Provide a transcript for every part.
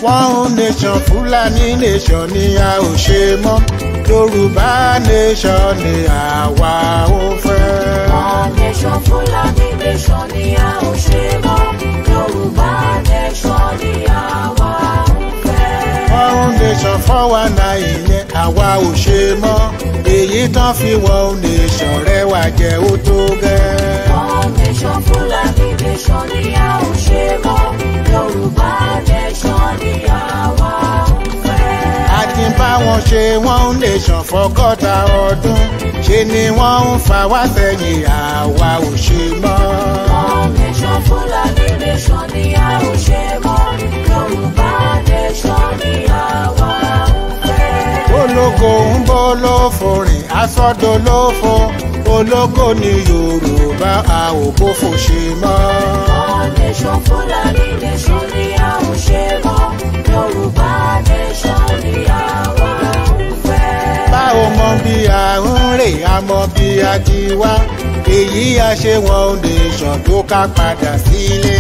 One nation Fulani nation ni a ò ṣe mọ́. Yoruba nation ni àwa ò fẹ́. One nation Fulani nation ni a ò ṣe mọ́. Yoruba nation ni àwa ò fẹ́. One nation 419 yẹn àwa ò ṣe mọ́. Èyí tán fi one nation rẹwà jẹ́ ó tó gẹ́. One nation Fulani nation ni a ò ṣe mọ́. Yoruba nation ni àwa ò fẹ́. A ti bá wọn ṣe one nation fọ́gọ́ta ọdún. Ṣe ni wọ́n ń fa wá sẹ́yìn àwa ò ṣe mọ́. One nation Fulani nation ni a ò ṣe mọ́. Yoruba nation ni àwa ò fẹ́. Ológo ń bọ́ lófo rìn asọ́dọ̀ lófo. Ológo ni Yorùbá a ò bófo ṣe mọ́. One nation Fulani nation ni a ò ṣe mọ́. Yoruba nation ni àwa ò fẹ́. Bá o mọ bí a ń rè a mọ bí a ti wá. Èyí a ṣe one nation tó ká padà sílé.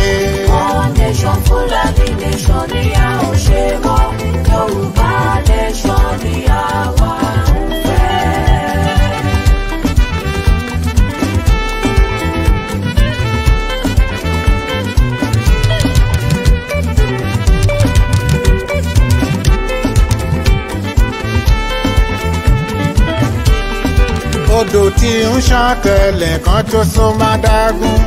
One nation Fulani nation ni a ò ṣe mọ́. Yoruba nation ni àwa ò fẹ́. Odò tí ń ṣàn tẹ̀lẹ̀ kan tó so má dágún.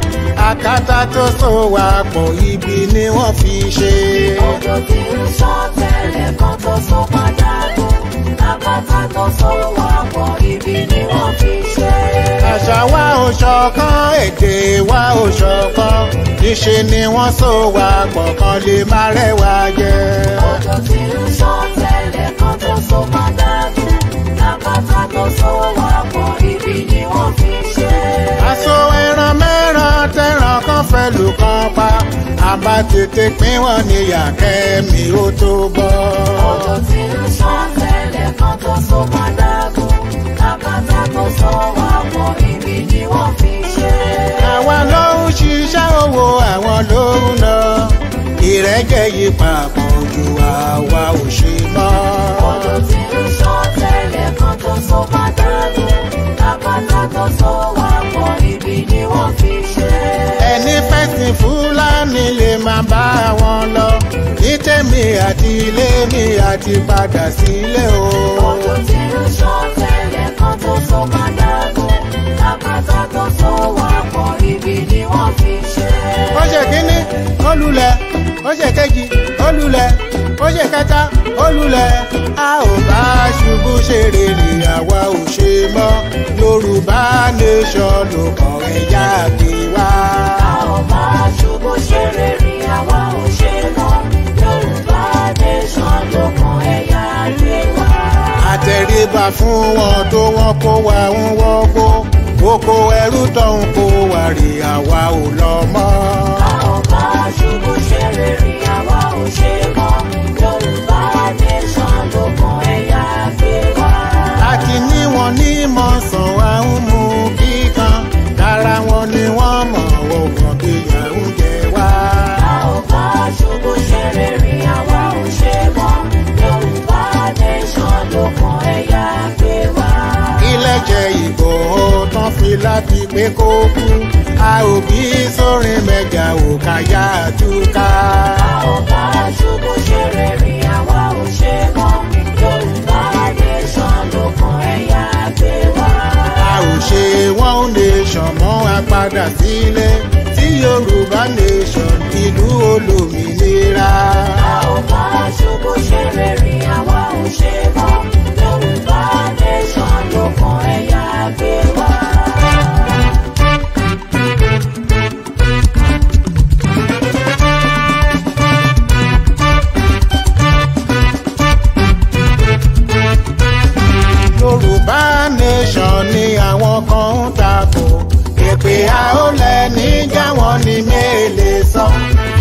Àkàtà tó so wà pọ̀ ibi ni wọ́n fi ṣe. Odò tí ń ṣàn tẹ̀lẹ̀ kan tó so má dágún. Àkàtà tó so wà pọ̀ ibi ni wọ́n fi ṣe. Àṣà wa ò ṣọ̀kan, èdè wa ò ṣọ̀kan. Níṣe ni wọ́n so wà pọ̀ kan lè má rẹwà jẹ. Odò tí ń ṣàn tẹ̀lẹ̀ kan tó so má dágún. Àkàtà tó so wà pọ̀ ibi ni wọ́n fi ṣe. Aṣọ ẹran mẹ́ran tẹ́ran kan fẹ́ lù kan pa. Àbá tètè pín wọn níyà kẹ́mi ó tó bọ́. Odò tí ń ṣàn tẹ̀lẹ̀ kan tó so má dágún. Àkàtà tó so wà pọ̀ ibi ni wọ́n fi ṣe. Àwa ló ń ṣiṣẹ́ owó àwọn ló ń lọ. Ìrẹ́jẹ yí papọ̀ ju àwa ò ṣe mọ́. Odò tí ń ṣàn tẹ̀lẹ̀ kan tó so má dágún. Àkàtà tó so wà pọ̀ ibi ni wọ́n fi ṣe. Ẹni fẹ̀sìn Fúlàní lè máa bá wọn lọ. Ní tèmi àti ilé mi àti padà sílé o. Odò tí ń ṣàn tẹ̀lẹ̀ kan tó so má dágún. Àkàtà tó so wà pọ̀ ibi ni wọ́n fi ṣe. Ó ṣe kíní, ó lulẹ̀, ó ṣe kejì, ó lulẹ̀, ó ṣe kẹta, ó lulẹ̀. A ò bá ṣubú ṣe rèrè àwa ò ṣe mọ́. Yorùbá nation ló kàn ẹ̀yà gbé wá. A ò bá ṣubú ṣe rere àwa ò ṣe mọ́. Yorùbá nation ló kàn ẹ̀yà gbé wá. Àtẹ̀ríba fún wọn tó wọ́n kó wa ń wọ́gbó. Oko ẹrú tó ń kó wa rè àwa ò lọ mọ́. A ò bá ṣubú ṣe rere àwa ò ṣe mọ́. Yorùbá nation ló kàn ẹ̀yà gbé wá. A ti ní wọn ní mọ̀sán wa ń mú kíkan. Dára wọn ni wọ́n mọ̀ ọkàn bí ìyà ń jẹ wá. A ò bá ṣubú ṣe rere àwa ò ṣe mọ́. Yorùbá nation ló kàn ẹ̀yà gbé wá. Ilẹ̀jẹ̀ ìbò tán fi láti pé kó kú. A ò bí sórin mẹ́jà ò káyà túká. A ò bá ṣubú ṣe rere àwa ò ṣe mọ́. Yorùbá nation ló kàn ẹ̀yà gbé wá. A ò ṣe one nation mọ́ a padà sílé. Tí Yorùbá nation ìlú olómìnira. A ò bá ṣubú ṣe rere àwa ò ṣe mọ́. Yorùbá nation ló kàn ẹ̀yà gbé wá. Yorùbá nation ni àwọn kan ń takò. Èpè àólẹ̀ níjà wọn ni mélèé sọ.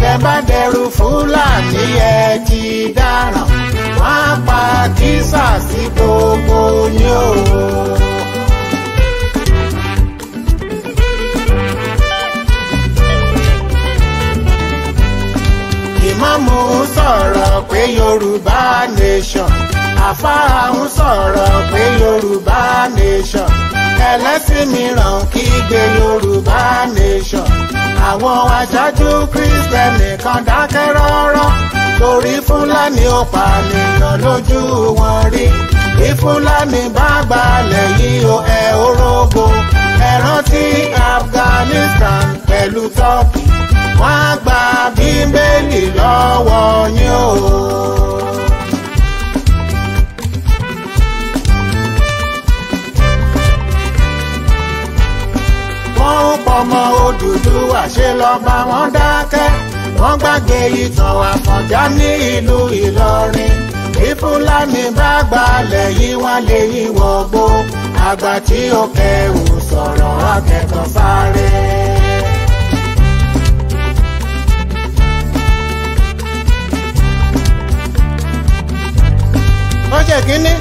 Tẹ bá dẹrù Fúlàní ẹ ti dáràn. Wọ́n á pa Kiise sí gbogbo yín o. Ìmọ̀ ìmáàmù sọ̀rọ̀ pé Yorùbá nation, àfáà ń sọ̀rọ̀ pé Yorùbá nation, ẹlẹ́sìn mìíràn kígbe Yorùbá nation, àwọn aṣáájú Kristẹni kan dákẹ́ rọ́rọ́ torí Fúlàní ò pànìyàn lójú wọn rí. Bí Fúlàní bá gbalẹ̀ yìí o ẹ orógbó, ẹ rántí Afghanistan pẹ̀lú Turkey, wọ́n á gba Bíbélì lọ́wọ́ yín o. Wọ́n ń pọmọ Odùduwà ṣe lọ bá wọn dákẹ́, wọ́n gbàgbé ìtàn Àfọ̀njá ní ìlú Ìlọrin. Bí Fúlàní bá gbalẹ̀ yìí wọ́n lè yí wọgbó, àgbà tí ó kẹ̀wù sọ̀rọ̀ akẹ́kọ̀ọ́ sáré. Ó ṣe kínní.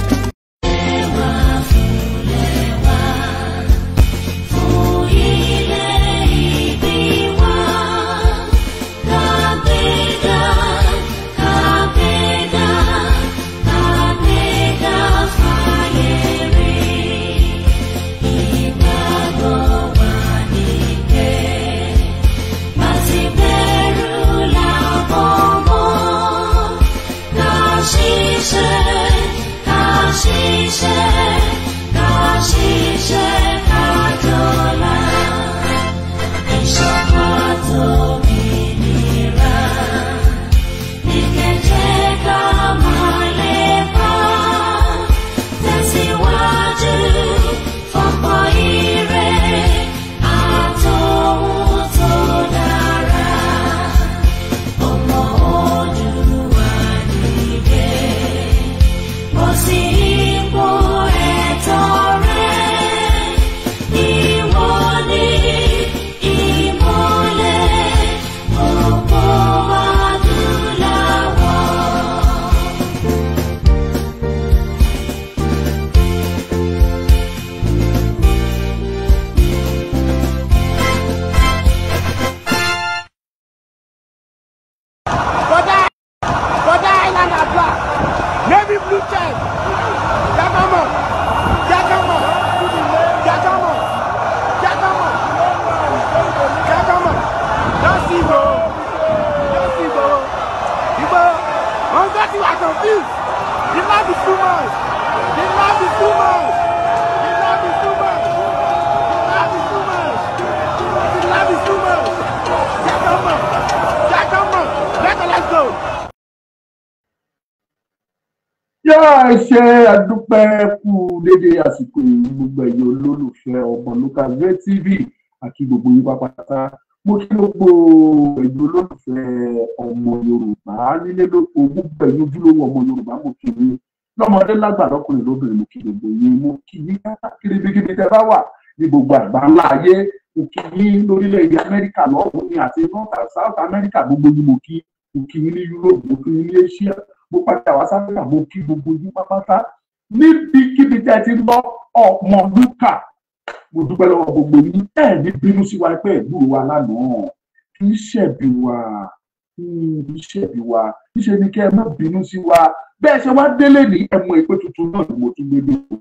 Ṣe àdúpẹ́ kú dédé àsìkò gbogbo ẹ̀yin olólùfẹ́ ọmọ Local TV àti gbogbo yín pátápátá. Mo kí gbogbo ẹ̀yin olólùfẹ́ ọmọ Yorùbá nílé lóko, gbogbo ẹ̀yin ojúlówó ọmọ Yorùbá mo kí yín lọ́mọdé lágbà lọ́kùnrin lóbìnrin, mo kí gbogbo yín, mo kí yín káàkiri ibikíbi tẹ́ bá wà ní gbogbo àgbáńlá ayé. Mo kí yín lórílẹ̀-èdè Amẹ́ríkà lọ́wọ́ ní àti North and South America, gbogbo yín mo kí yín ní Europe, mo kí yín ní Asia, mo padà wá sáfíà, mo kí gbogbo yín pátápátá níbikíbi tẹ́ ti lọ ọmọ Lúkà. Mo dúpẹ́ lọ́wọ́ gbogbo yín, ẹ̀ ní bínú sí wa pé ìgbúrò wa lánàá, kì í ṣẹ̀bi wa, níṣe ni kẹ́ ẹ má bínú sí wa. Bẹ́ẹ̀ ṣe wá délé ní ẹ̀mọ ìpè tuntun náà ni mo tún gbé lóko,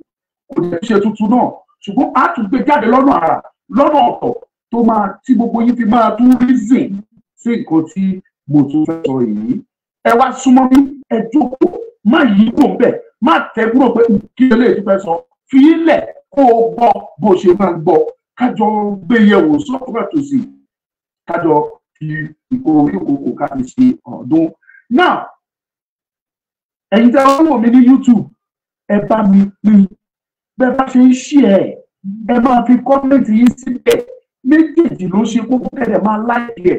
kò ní ṣe tuntun náà ṣùgbọ́n a tún gbé jáde lọ́nà àrà lọ́nà ọ̀tọ̀ tó máa tí gbogbo yín fi máa tún reason sí nǹkan tí mo tún fẹ́ sọ yìí. Ẹ wá súnmọ́ mi, ẹ jókòó, má yí kúrò ńbẹ̀, má tẹ́ kúrò pé kí eléyìí tún fẹ́ sọ, fi ilẹ̀ kó o gbọ́ bó ṣe máa ń gbọ́, kájọ gbé yẹ̀wò sọ́kùnrin tòsí, kájọ fi orí òkòkò ká fi ṣe ọdún. Now, ẹ̀yin tí wọ́n wò mí ní YouTube, ẹ bá mi pín, bẹ́ẹ̀ bá ṣe ń share ẹ máa fi kọ́mẹ́ǹtì yìí síbẹ̀, méjèèjì ló ṣe kókó tẹ̀lé máa like ẹ̀.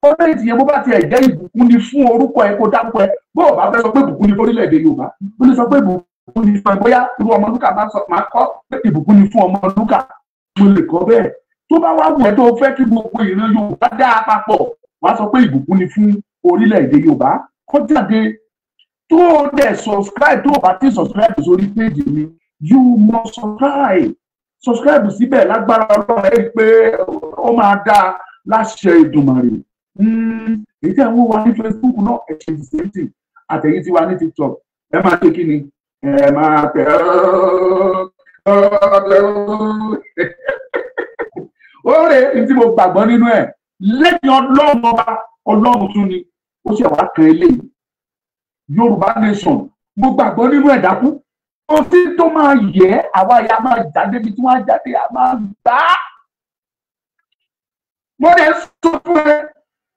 Kọ́mẹ́ǹtì yẹn bó bá ti ẹ̀jẹ̀ ìbùkún ni fún orúkọ ẹ kó dákọ ẹ, bó o bá fẹ́ sọ pé ìbùkún ni fórílẹ̀-èdè Yorùbá, ó lè sọ pé ìbùkún ni fún ẹ, bóyá irú ọmọ Lúkà máa kọ́ pé ìbùkún ni fún ọmọ Lúkà, mo lè kọ́ bẹ́ẹ̀. Tó bá wá wù ẹ́ tó fẹ́ kí gbogbo ìran Yorùbá dá papọ̀, wàá sọ pé ìbùkún ni fún orílẹ̀-èdè Yorùbá, kó jáde. Tó o dẹ̀ subscribe, tó o bá ti subscribe sórí page mi, you must subscribe síbẹ̀, lágbára Ọlọ́run ẹ pé ó máa dá láṣẹ Èdùmàrè. èyí tí àwọn wà ní Facebook náà ẹ ṣe the same thing àtẹ̀yìn tí wà ní TikTok ẹ máa ṣe kí ni ẹ máa tẹ̀ ó rè tí mo gbàgbọ́ nínú ẹ̀ lẹ́yìn ọlọ́run ọba ọlọ́run tún ni ó ṣe wá kan eléyìí Yorùbá nation mo gbàgbọ́ nínú ẹ̀ dákú òfin tó máa yẹ àwa ya máa jáde bí tí wọ́n á jáde a máa gbà á. mo lè sọ fún ẹ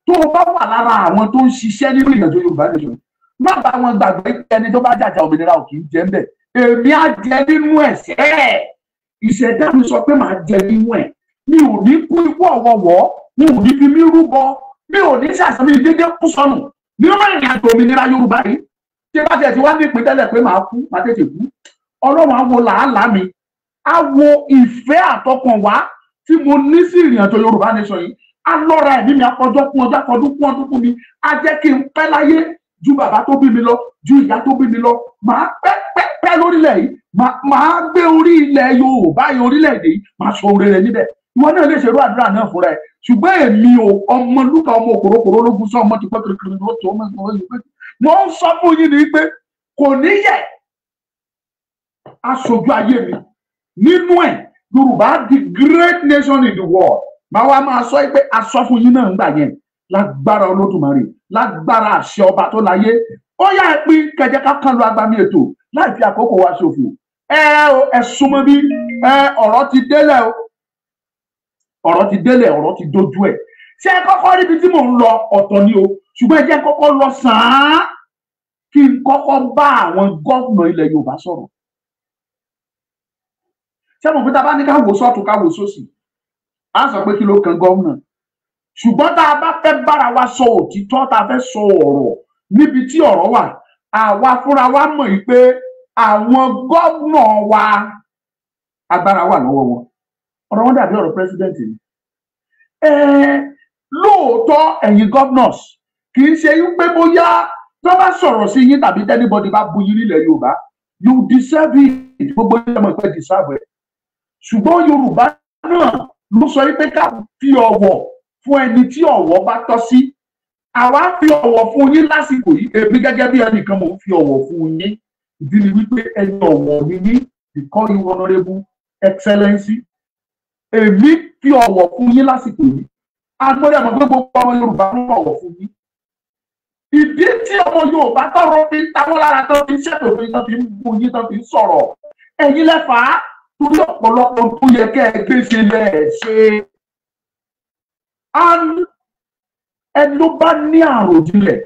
tó o bá wà lára àwọn tó ń ṣiṣẹ́ nínú ìrìnàjò Yorùbá nation má bá wọn gbàgbé ẹni tó bá jàjà òmìnira ò kì í jẹ ń bẹ̀ èmi á jẹ nínú ẹ̀ṣẹ̀ ìṣẹ̀dá mi sọ pé màá jẹ nínú ẹ̀ mi ò ní kú ikú ọ̀wọ̀wọ̀ mi ò ní fi mí rúbọ mi ò ní ṣàṣàmì dédé kú sọnù nínú ìrìnàjò òmìnira Yorùbá yìí tí bá tẹ̀ tí wá ní ìpín tẹ́lẹ̀ pé màá kú màá tètè kú Ọlọ́run á wo làálàá mi á wo ìfẹ́ àtọkàn wá tí mo ní sí ìrìnàjò Yorùbá nation yìí á lọ́ra ẹ̀mí mi àpọ̀jọ́ kún ọjọ́ àkọ́dún kún ọdún fún mi á jẹ́ kí n pẹ́ láyé ju bàbá tó bí mi lọ ju ìyá tó bí mi lọ màá pẹ́ lórílẹ̀ yìí màá gbé orí ilẹ̀ Yorùbá yìí orílẹ̀-èdè yìí màá sọ oore rẹ̀ níbẹ̀ ìwọ náà lè ṣerú àdúrà náà fúnra ẹ̀ ṣùgbọ́n èmi ò ọmọ lúkà ọmọ òkòrókòró ológun sọ ọmọ ti pẹ́ kiri ló tó ọmọ ìgbọ̀n yìí pé mo ń sọ fún yín ni pé kò ní yẹ aṣojú ayé mi nínú ẹ̀ Yorùbá the great nation in the world màá wá máa sọ pé aṣọ fún yín náà ń gbà yẹn lágbára Olódùmarè lágbára àṣẹ ọba tó láyé ó yá ẹ pín kẹjẹ ká kán lu agbami ètò láì fi àkókò wa ṣòfò ẹ súnmọ́ bí ọ̀rọ̀ ti délẹ̀ o ọ̀rọ̀ ti délẹ̀ ọ̀rọ̀ ti dojú ẹ̀ ṣé ẹ kọ́kọ́ ríbi tí mò ń lọ ọ̀tọ̀ ni o ṣùgbọ́n ẹ jẹ́ kọ́kọ́ lọ sàn án kí n kọ́kọ́ bá àwọn gómìnà ilẹ̀ Yorùbá sọ̀rọ̀ ṣé mo fi ta bá ní ká wò sọ́tún ká wò sósì á sọ pé kí ló kan gómìnà ṣùgbọ́n tá a bá fẹ́ bára wa sọ òtítọ́ tá a fẹ́ sọ ọ̀rọ̀ níbi tí ọ̀rọ̀ wà àwa fúnra wa mọ̀ yìí pé àwọn gómìnà wa agbára wà lọ́wọ́ wọn ọ̀rọ̀ wọn dàbí ọ̀rọ̀ president ni lóòótọ́ ẹ̀yin governors kì í ṣe pé bóyá tó bá sọ̀rọ̀ sí yín tàbí anybody bá bu yín nílẹ̀ Yorùbá you deserve it gbogbo yín mọ̀ pé deserve it ṣùgbọ́n Yorùbá náà ló sọ pé ká fi ọ̀wọ̀ fún ẹni tí ọ̀wọ̀ bá tọ́ sí àwa fi ọ̀wọ̀ fún yín lásìkò yìí èmi gẹ́gẹ́ bí ẹnìkan mò ń fi ọ̀wọ̀ fún yín ìdí ni wípé ẹni ọ̀wọ̀ ni yín we call you honourable excellency èmi fi ọ̀wọ̀ fún yín lásìkò yìí agbọ́dọ̀ mọ̀ pé gbogbo ọmọ Yorùbá ló ọ̀wọ̀ fún yín ìdí tí ọmọ Yorùbá tọrọ fi táwọn lára tó fi ṣètò fi tán fi ń bu yín tán fi ń sọ̀rọ̀ ẹ̀yin lẹ́fà á torí ọ̀pọ̀lọpọ̀ tó yẹ kẹ́ ẹ gbé ṣe lẹ̀ ṣe ẹni ló bá ní àròjinlẹ̀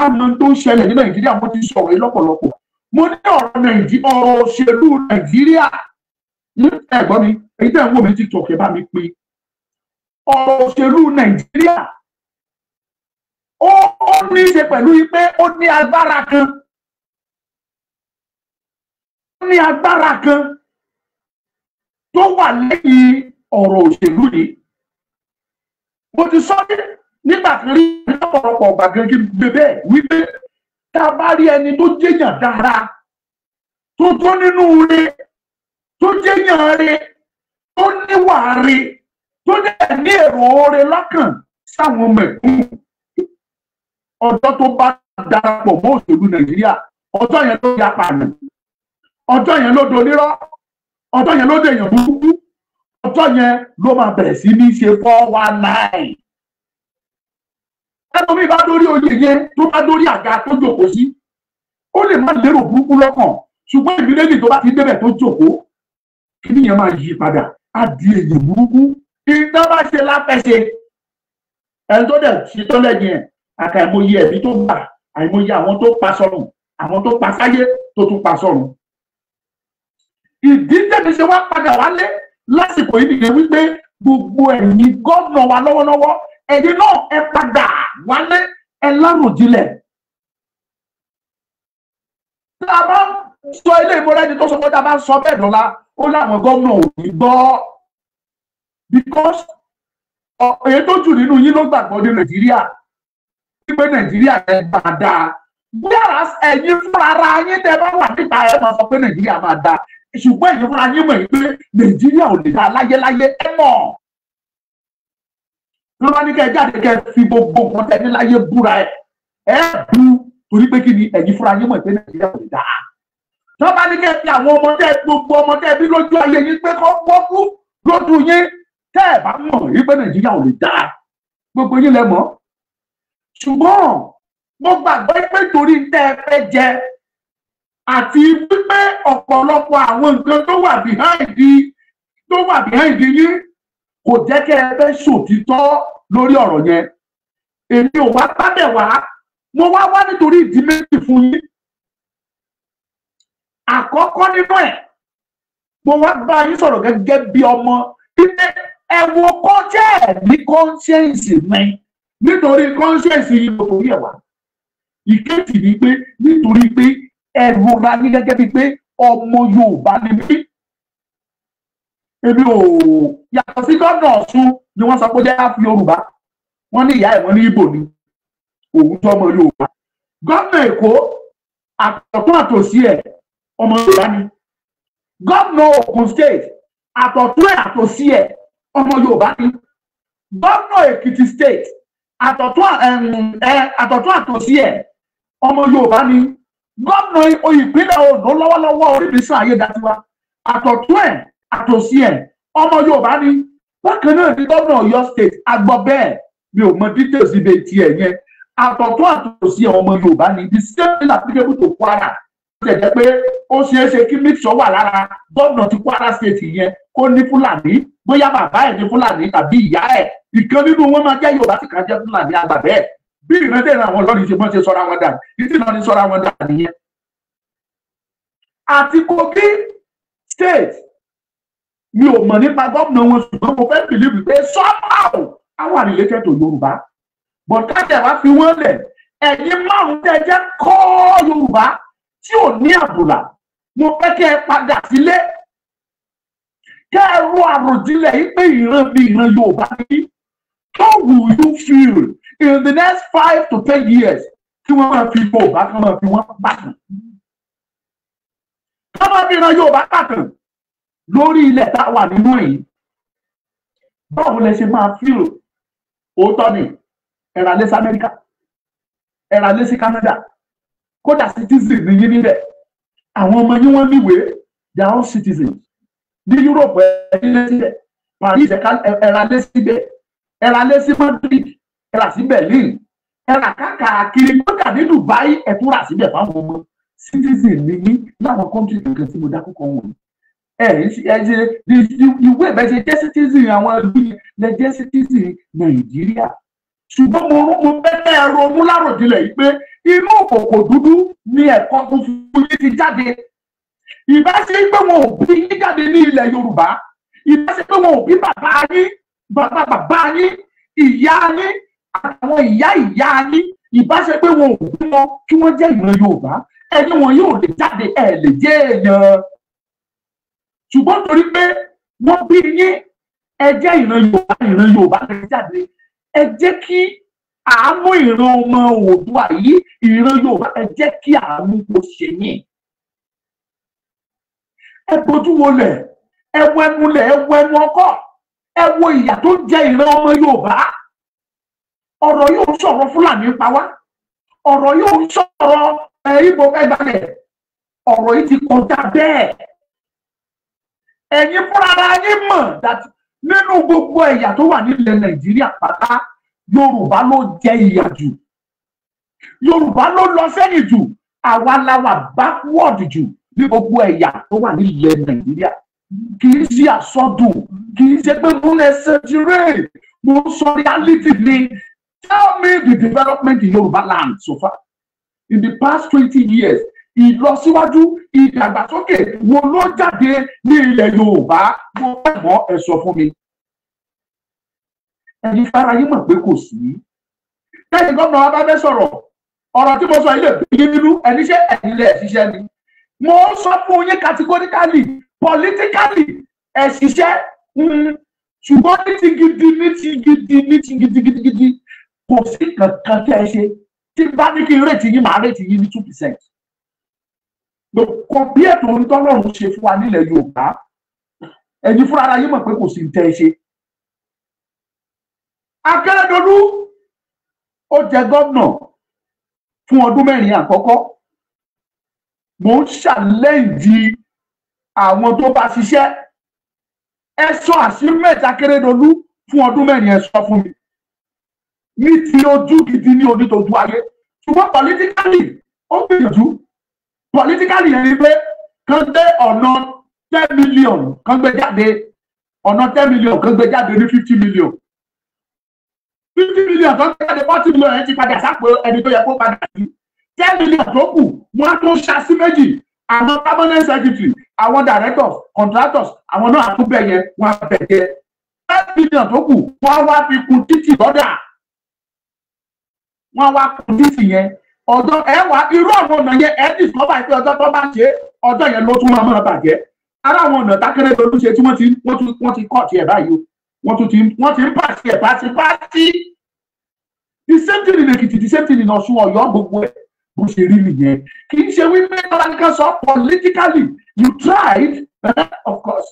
àmọ́ tó ń ṣẹlẹ̀ ní Nàìjíríà mo ti sọ̀rọ̀ yìí lọ́pọ̀lọpọ̀ mo ní ọ̀rọ̀ òṣèlú Nàìjíríà ẹ̀gbọ́n mi èyí tẹ́ ń wò mí TikTok ẹ bá mi pín ọ̀rọ̀ òṣèlú Nàìjíríà ó ní í ṣe pẹ̀lú pé ó ní agbára kan tó wà lẹ́yìn ọ̀rọ̀ òṣèlú yìí mo ti sọ nígbà tí rí lọ́pọ̀lọpọ̀ ọ̀gbà gẹ́gẹ́ bẹ́ẹ̀ wípé tá a bá rí ẹni tó jẹ́yàn dára tó tó nínú rẹ̀ tó jẹ́yàn rẹ̀ tó níwà rẹ̀ tó dẹ̀ ní èrò rẹ̀ lọ́kàn sáwọn mẹ̀kún ọjọ́ tó bá darapọ̀ mọ́ òṣèlú Nàìjíríà ọjọ́ yẹn ló yapa nù ọjọ́ yẹn ló donírọ́ ọjọ́ yẹn ló dèèyàn burúkú ọjọ́ yẹn ló máa bẹ̀rẹ̀ sí ní ṣe 419 ẹnu mi bá dórí oyè yẹn tó bá dórí àga tó jókòó sí ó lè má lérò burúkú lọ́kàn ṣùgbọ́n ìbílẹ̀ tó bá ti débẹ̀ tó jókòó kí nìyẹn máa yí padà á di èèyàn burúkú ìtàn bá ṣe láfẹsẹ ẹni tó dẹ̀ ṣe tó lẹ́yìn ẹ̀ àkàìmọye ẹ̀bí tó gbà àìmọye àwọn tó pa sọ́run àwọn tó pa sáyé tó tún pa sọ́run. ìdí tẹ̀mí ṣe wá padà wálé lásìkò yìí nìyẹn wípé gbogbo ẹ̀yin gómìnà wa lọ́wọ́lọ́wọ́ ẹ̀yin náà ẹ padà wálé ẹ láròjinlẹ̀. tá a bá sọ ilé ìmọ̀lẹ́ ni tó sọ pé tá a bá sọ bẹ́ẹ̀ dọ́là ó láwọn gómìnà ò ní gbọ́ because èyí tó jù nínú yín ló gbàgbọ́ ní Nàìjíríà pé Nàìjíríà ẹ bá dáa wíwárà ẹ̀yin fúnra ara yín tẹ́ bá wà níta ẹ máa sọ pé Nàìjíríà máa dáa ṣùgbọ́n ẹ̀yin fúnra yín mọ̀ pé Nàìjíríà ò lè dáa láyéláyé ẹ mọ̀ tó bá ní kẹ́ jáde kẹ́ fi gbogbo nǹkan tẹ́ ní láyé búra ẹ bú torí pé kí ni ẹ̀yin fúnra yín mọ̀ pé Nàìjíríà kò dá tó bá ní kẹ́ fi àwọn ọmọdé gbogbo ọmọdé bí lójú ayé yín pé kọ́ wọ́pú lójú yín tẹ́ ẹ̀ bá mọ̀ yí pé Nàìjíríà ò lè dá gbogbo yín lẹ mọ̀ ṣùgbọ́n mo gbàgbọ́ pé torí tẹ́ ẹ fẹ́ jẹ àti wípé ọ̀pọ̀lọpọ̀ àwọn nǹkan tó wà behind yín kò jẹ́ kẹ́ ẹ fẹ́ ṣòtítọ́ lórí ọ̀rọ̀ yẹn èmi ò wá pábẹ̀ wá mo wá nítorí ìdí méjì fún yín àkọ́kọ́ nínú ẹ̀ mo wá bá yín sọ̀rọ̀ gẹ́gẹ́ bí ọmọ ilé ẹ̀wọ̀n kọ́jẹ́ ní conscience mi nítorí conscience yìí ló torí ẹ̀ wá ìkejì ni pé nítorí pé ẹ̀rù ra ní gẹ́gẹ́ bíi pé ọmọ Yorùbá ni mí èmi ò yàtọ̀ sí gómìnà Ọ̀ṣun ni wọ́n sọ pé jẹ́ àfi Yorùbá wọ́n ní ìyá ẹ̀ wọ́n ní Ìgbò ni òun tó ọmọ Yorùbá gómìnà Èkó àtọ̀tún àtòsí ẹ̀ ọmọ Yorùbá ni gómìnà Ogun State àtọ̀tún ẹ̀ àtòsí ẹ̀ ọmọ Yorùbá ni gómìnà Èkìtì State àtọ̀tún àtòsí ẹ̀ ọmọ Yorùbá ni gómìnà ìpínlẹ̀ Ondo lọ́wọ́lọ́wọ́ Oríbísàn Ayédatiwa àtọ̀tún ẹ̀ àtòsí ẹ̀ ọmọ Yorùbá ni bákan náà ní gómìnà Ọ̀yọ́ State agbọ́ bẹ́ẹ̀ mi ò mọ details ibẹ̀ tiẹ̀ yẹn àtọ̀tún àtòsí ẹ̀ ọmọ Yorùbá ni the same thing applicable to Kwara ṣe jẹ́ pé ó ṣeé ṣe kí mixture wà lára gómìnà ti Kwara State yẹn kó ní Fúlàní bóyá bàbá ẹ̀ ní Fúlàní tàbí ìyá ẹ̀ ìkan nínú wọn máa jẹ́ Yorùbá tí kan jẹ́ Fúlàní àgbà bẹ́ẹ̀ bí ìrántí ìran àwọn ọlọ́rin ṣe mọ́ ṣe sọ́ra wọn dà títí náà ní sọ́ra wọn dà nìyẹn. àti Kogi State mi ò mọ̀ nípa gómìnà wọn ṣùgbọ́n mo fẹ́ believe pé somehow àwọn are related to Yorùbá but kájẹ̀ wá fi wọ́n lẹ̀ ẹ̀yin márùn-ún tẹ́ jẹ́ kọ́ Yorùbá tí ò ní àbùlà mo fẹ́ kẹ́ ẹ padà sílé kẹ́ ẹ ro àròjinlẹ̀ yìí pé ìran bí ìran Yorùbá ní how will you feel in the next 5 to 10 years tí wọ́n máa fi Yorùbá kí wọ́n máa fi wọ́n pàtàn kí wọ́n máa fi ìran Yorùbá pàtàn lórí ilẹ̀ tá a wà nínú yìí báwo lẹ ṣe máa feel òótọ́ ni ẹ̀rà lé sí Amẹ́ríkà ẹ̀rà lé sí Canada kódà citizen ní yín níbẹ̀ àwọn ọmọ yín wọ́n níwèé they are all citizens ní Europe ẹ̀rà síbẹ̀ Paris ẹ̀rà lé síbẹ̀ ẹ̀rà lé sí Madrid ẹ̀rà sí Berlin ẹ̀rà káàkiri kódà ní Dubai ẹ̀túrà síbẹ̀ fáwọn ọmọ citizen ní yín láwọn country kankan tí mo dákúkọ wọn ìwé ìbẹ̀ṣẹ̀ jẹ́ citizen àwọn ìlú lẹ jẹ́ citizen Nàìjíríà ṣùgbọ́n mo fẹ́ ronú láròjinlẹ̀ yìí pé inú òkòkò dúdú ni ẹ̀kọ́ funfun yìí ti jáde ìbáṣe pé wọn ò bí yín jáde ní ilẹ̀ Yorùbá ìbáṣe pé wọn ò bí bàbá yín bàbá yín ìyá yín àtàwọn ìyá yín ìbáṣe pé wọn ò bí wọn kí wọ́n jẹ́ ìran Yorùbá ẹni wọn yóò lè jáde ẹ̀ lè jẹ́ èèyàn ṣùgbọ́n torí pé wọ́n bí yín ẹ jẹ́ ìran Yorùbá lè jáde ẹ jẹ́ kí àánú ìran ọmọ Oòduà yìí ìran Yorùbá ẹ jẹ́ kí àánú kó ṣe yín ẹ bójú wọlẹ̀ ẹ wo ẹnulẹ̀ ẹ wo ẹnu ọkọ ẹ wo ìyà tó jẹ ìran ọmọ Yorùbá ọ̀rọ̀ yóò sọ̀rọ̀ Fúlàní pa wá ọ̀rọ̀ yóò sọ̀rọ̀ Ìgbò ẹgbàlẹ̀ ọ̀rọ̀ yìí ti kọjá bẹ́ẹ̀ ẹ̀yin fúnra yín mọ̀ nínú gbogbo ẹ̀yà tó wà nílẹ̀ Nàìjíríà pátá Yorùbá ló jẹ ìyà jù Yorùbá ló lọ sẹ́yìn jù àwa la wà backward jù ní gbogbo ẹ̀yà tó wà nílẹ̀ Nàìjíríà kì í ṣe àsọdùn kì í ṣe pé mo lè ṣèjìrè mo sọ reality ni tell me the development in Yorùbá land so far in the past 20 years ìlọsíwájú ìdàgbàsókè wo ló jáde ní ilẹ̀ Yorùbá mo fẹ́ mọ̀ ẹ sọ fún mi ẹ̀yin fara yín mọ̀ pé kò sí lẹ́yìn gómìnà wa bá fẹ́ sọ̀rọ̀ ọ̀rọ̀ tí mo sọ ilé ìgbéyé nínú ẹni ṣe ẹ̀yin lẹ̀ ṣiṣẹ́ ni mo sọ fún yín categorically politically ẹ̀ ṣiṣẹ́ ṣùgbọ́n ní ti gidi kò sí kankan tẹ́ ẹ ṣe tí bá ní kí n rètí yín màá rètí yín ní 2%. ló kọ bí ètò onítọ́lọ́run ṣe fún wa nílẹ̀ Yorùbá ẹ̀yin fúnra ara yín mọ̀ pé kò sí tẹ́ ẹ ṣe Akérédolú ó jẹ gómìnà fún ọdún 4 àkọ́kọ́. Mo ń challenge àwọn tó bá ṣiṣẹ́. Ẹ sọ achievement Akérédolú fún ọdún 4 ẹ sọ fún mi. Ní ti ojú gidi ní onítọ́jú ayé. Ṣùgbọ́n politically ó gbìyànjú. Politically ẹni pé kan dé ọ̀nà 10 million kan gbé jáde. Ọ̀nà 10 million kan gbé jáde ní 50 million. 50 million kan gbé jáde 40 million ẹ ti padà sápò ẹni tó yẹ kó padà sí. 10 million tó kù wọ́n á tó ṣàṣì méjì. Àwọn permanent secretary, àwọn directors, contractors, àwọn náà àtúbẹ̀ yẹn wọ́n á bẹ̀ jẹ́. 10 million tó kù wọ́n wá fi kun títì lọ́dà. Wọ́n wá kun títì yẹn. Ọ̀dọ̀ ẹ wá irú àwọn ọ̀nà yẹn ẹ discover pé ọjọ́ tó bá ṣe ọjọ́ yẹn ló tún máa bàjẹ́. Ara àwọn ọ̀nà t'Akérédolú ṣe tí wọ́n ti kọ́ tiẹ̀ báyìí. Wọ́n ti ń pàṣẹ pàṣípàṣí. The same thing in Èkìtì, the same thing in Ọ̀ṣun, Ọ̀yọ́, gbogbo ẹ̀ bó ṣe rí nìyẹn. Kì í ṣe wípé Tọ́láníkà sọ politically you tried of course.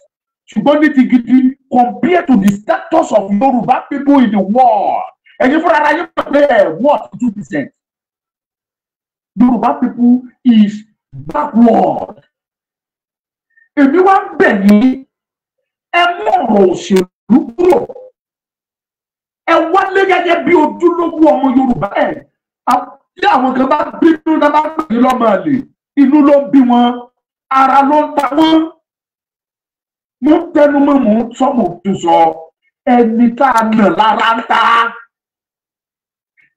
Ṣùgbọ́n ní ti gidi compared to the status of Yoruba people in the world. Ẹ̀yin fúnra ara yín pé what 2%. Yoruba people is backward. Èmi wá ń bẹ̀ yín ẹ mú ọ̀rọ̀ òṣèlú kúrò. Ẹ wálé gẹ́gẹ́ bí ojúlówó ọmọ Yorùbá ẹ̀. Tí àwọn kan bá bínú náà bá pè é lọ́mọ àlè, inú ló ń bí wọn, ara ló ń ta wọ́n. Mo ń tẹnu mọ́ mò ń sọ mò ń sọ ẹni tá a nà lára ń ta.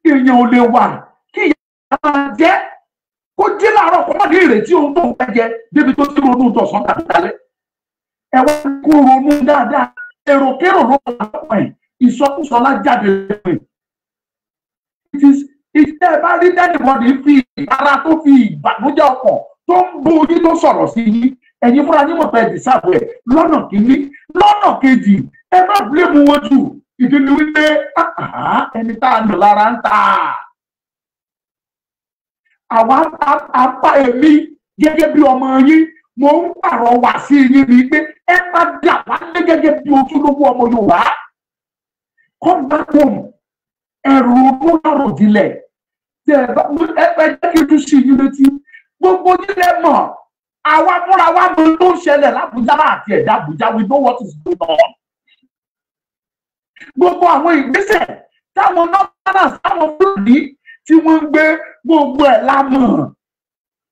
Èèyàn ò lè wà kí ìyá máa jẹ́ kó jí láàárọ̀ kó má ní ìrètí ohun tó ń fẹ́ jẹ débi tó ti ronú tọ̀sán tàbí talẹ́. Ẹ wá kó ronú dáadáa, èròkérò ló wà lọ́pọ̀ ẹ̀, ìsọkúsọ lájáde rẹ̀. Ìtẹ́ bá rí dẹ́nìbọ̀dì fi ara tó fi ìbànújẹ́ ọkàn tó ń bú yín tó sọ̀rọ̀ sí yín, ẹ̀yin fúnra yín mọ̀ pé ẹ̀dì sáàbù ẹ̀ lọ́nà kìíní, lọ́nà kejì, ẹ má bílẹ̀mù wọn jù. Ìdí ni wípé ẹni tá a nà lára ń ta. Àwa apá èmi gẹ́gẹ́ bí ọmọ yín, mo ń pàrọwà sí yín ni pé ẹ má dà wá lé gẹ́gẹ́ bí ojúlówó ọmọ Yorùbá. Come back home. Ẹ̀rù ọdún àròjìnlẹ̀ tẹ ẹ jẹ́ kí n tún sí yín létí gbogbo nílé mọ̀ àwa fúnra wa mọ tó ń ṣẹlẹ̀ l'Àbújá àti ẹ̀dá Àbújá we know what is going on. Gbogbo àwọn ìgbésẹ̀ táwọn northerners táwọn Fulani tí wọ́n ń gbé gbogbo ẹ̀ lámọ̀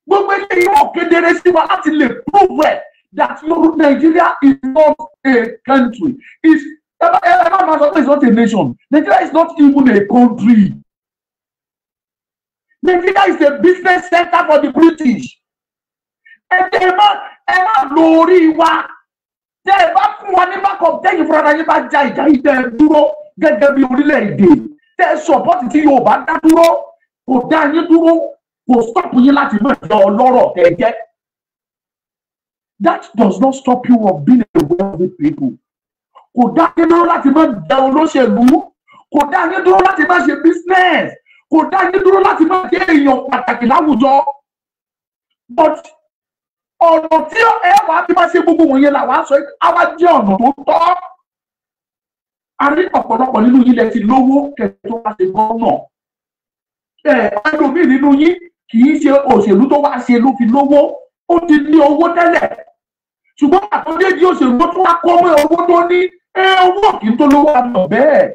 gbogbo ilé yóò kedere sí wa láti lè prove ẹ̀ that Nigeria is not a country. It's not a nation. Nigeria is not even a country. Nigeria is a business center for the British. Ẹ má lórí wa. Tẹ́ ẹ bá fún wa ní backup tẹ́yìn fúnra yín bá ja ìjà yìí tẹ́ ẹ dúró gẹ́gẹ́ bí orílẹ̀-èdè. Tẹ́ ẹ support tí Yorùbá dá dúró. Kò dá yín dúró. Kò stop yín láti mọ̀ ẹ̀jọ̀ ọlọ́rọ̀ tẹ́ ẹ jẹ́. That does not stop you of being a wealthy people. Kò dá yín dúró láti má jẹ olóṣèlú. Kò dá yín dúró láti má ṣe business. Kò dá yín dúró láti má jẹ èèyàn pàtàkì láwùjọ. But ọ̀nà tí ẹ wà bí má ṣe gbogbo wọ̀nyẹn là wá sọ àwa jẹ́ ọ̀nà tó tọ́. A rí ọ̀pọ̀lọpọ̀ nínú yín lẹ ti lówó kẹ̀kẹ́ tó wá ṣe gómìnà. Ẹlòmíì nínú yín kì í ṣe òṣèlú tó wá ṣe ló fi lówó. Ó ti ní owó tẹ́lẹ̀. Ṣùgbọ́n àtọ́jú èdè òṣèlú tó wá kọ́ mọ́ owó tó ní owó kì í tó lówó àmọ̀ bẹ́ẹ̀.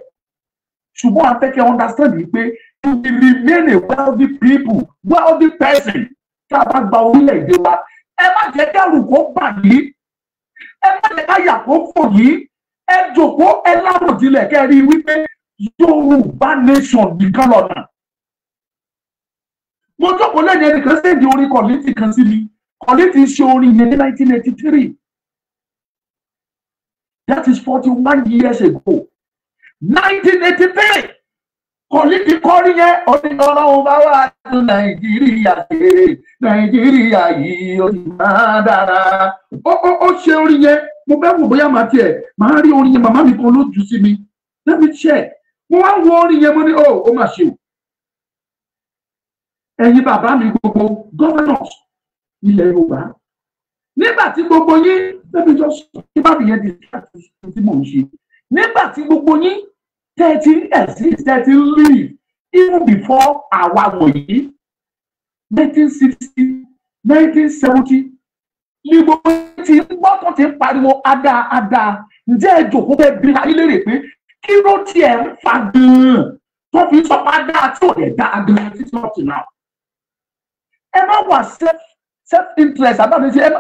Ṣùgbọ́n afẹ́kẹ́ understand yìí pé you will remain a wealthy people, wealthy person. Tá a bá gba orílẹ̀-èdè wa, ẹ má jẹ́ kẹ́rù kó bà yìí, ẹ má jẹ́ káyà kó fò yìí, ẹ jòkó ẹ láròjinlẹ̀ kẹ́rí wípé Yorùbá nation nìkan lọ́nà. Mo jókòó lẹ́yìn ẹnìkan sẹ́ndì orin Kọ̀lítì kan sí mi. Kọ̀lítì ṣe orin yẹn ní 1983. That is 41 years ago. 1983. Kọ̀lítì kọrin yẹn ọdún ọlọ́run bá wà ní Nàìjíríà ṣe Nàìjíríà yìí ó sì máa dára. Ó ṣe orin yẹn mo bẹ́ wò bóyá màá tiẹ̀ máa rí orin yẹn màmá mi kan ló jù sí mi. Let me check. Mo wá wo orin yẹn mo ní ó mà ṣe o. Ẹ̀yin bàbá mi gbogbo governors ilẹ̀ Yorùbá. Nígbà tí gbogbo yín let me just kí bá mi yẹn di tí mò ń ṣe. Nígbà tí gbogbo yín 30 exist, 30 live, even before our wọ̀nyí, 1960, 1970, ní gbogbo tí gbọ́ tó ti ń pariwo ada. Ǹjẹ́ ẹ jòkó bẹ́ẹ̀ bí ayé lérè pé kí ló tiẹ̀ ń fa gan-an tó fi sọ ada tí ò lè dá gan-an títí up to now. Ẹ má wà self-interest,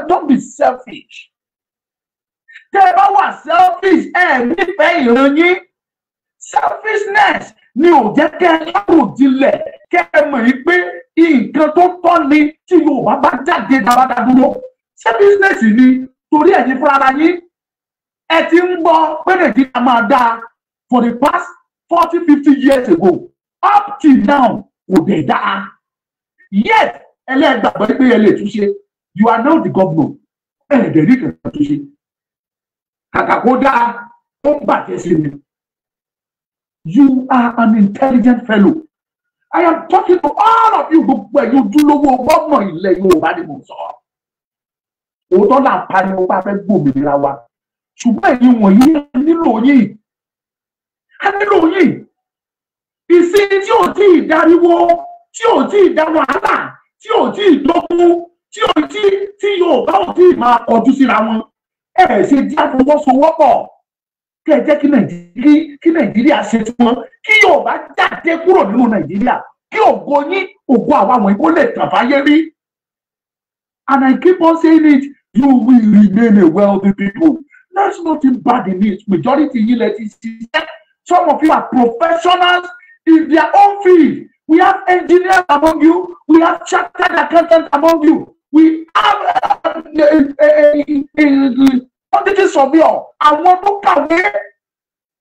don't be selfish. Tẹ́ ẹ bá wà selfish, ẹ nífẹ̀ẹ́ ìran yín. Selfishness ni ò jẹ́ kẹ́ ẹ lọ́rùn jinlẹ̀ kẹ́ ẹ mọ̀ yìí pé nǹkan tó tọ́ ni tí Yorùbá bá jáde dáadáa dúró. Selfishness ni torí ẹ̀yin fúnra yín ẹ ti ń gbọ́ pé Nàìjíríà máa dáa for the past 40-50 years ago up till now kò dé dáa. Yet ẹlẹ́gbàgbọ́ pé ẹ lè túnṣe, you are now the governor, ẹ̀ẹ́dẹ̀rí kan túnṣe. Kàkà kó dáa ó ń bàjẹ́ sí mi. You are an intelligent fellow. I am talking to all of you. Gbogbo ẹ̀yin ojúlówó gómìnà ilẹ̀ Yorùbá ni mo sọ. Òótọ́ náà pariwo bá fẹ́ gbòmìnira wa. Ṣùgbọ́n ẹ̀yin wọ̀nyí nílò yìí. A nílò yìí. Ìsìn tí ò tí ì dariwo, tí ò tí ì dá wàhálà, tí ò tí ì dógún, tí Yorùbá ò tí ì máa kọjú síra wọn. Ẹ ṣe jẹ́ àfọwọ́sowọ́pọ̀. Kẹ́ ẹ jẹ́ kí Nàìjíríà ṣe tí wọn, kí Yorùbá jáde kúrò nínú Nàìjíríà, kí ògo yín, ògo àwa wọ̀nyí kó lè tàn fáyé rí. And I keep on saying it, you will remain a wealthy people. There's nothing bad in it. Majority yín lẹ ti ṣiṣẹ́. Some of you are professionals in their own field. We have engineers among you. We have chartered accountants among you. We have quantity surveyor. Àwọn tó kàwé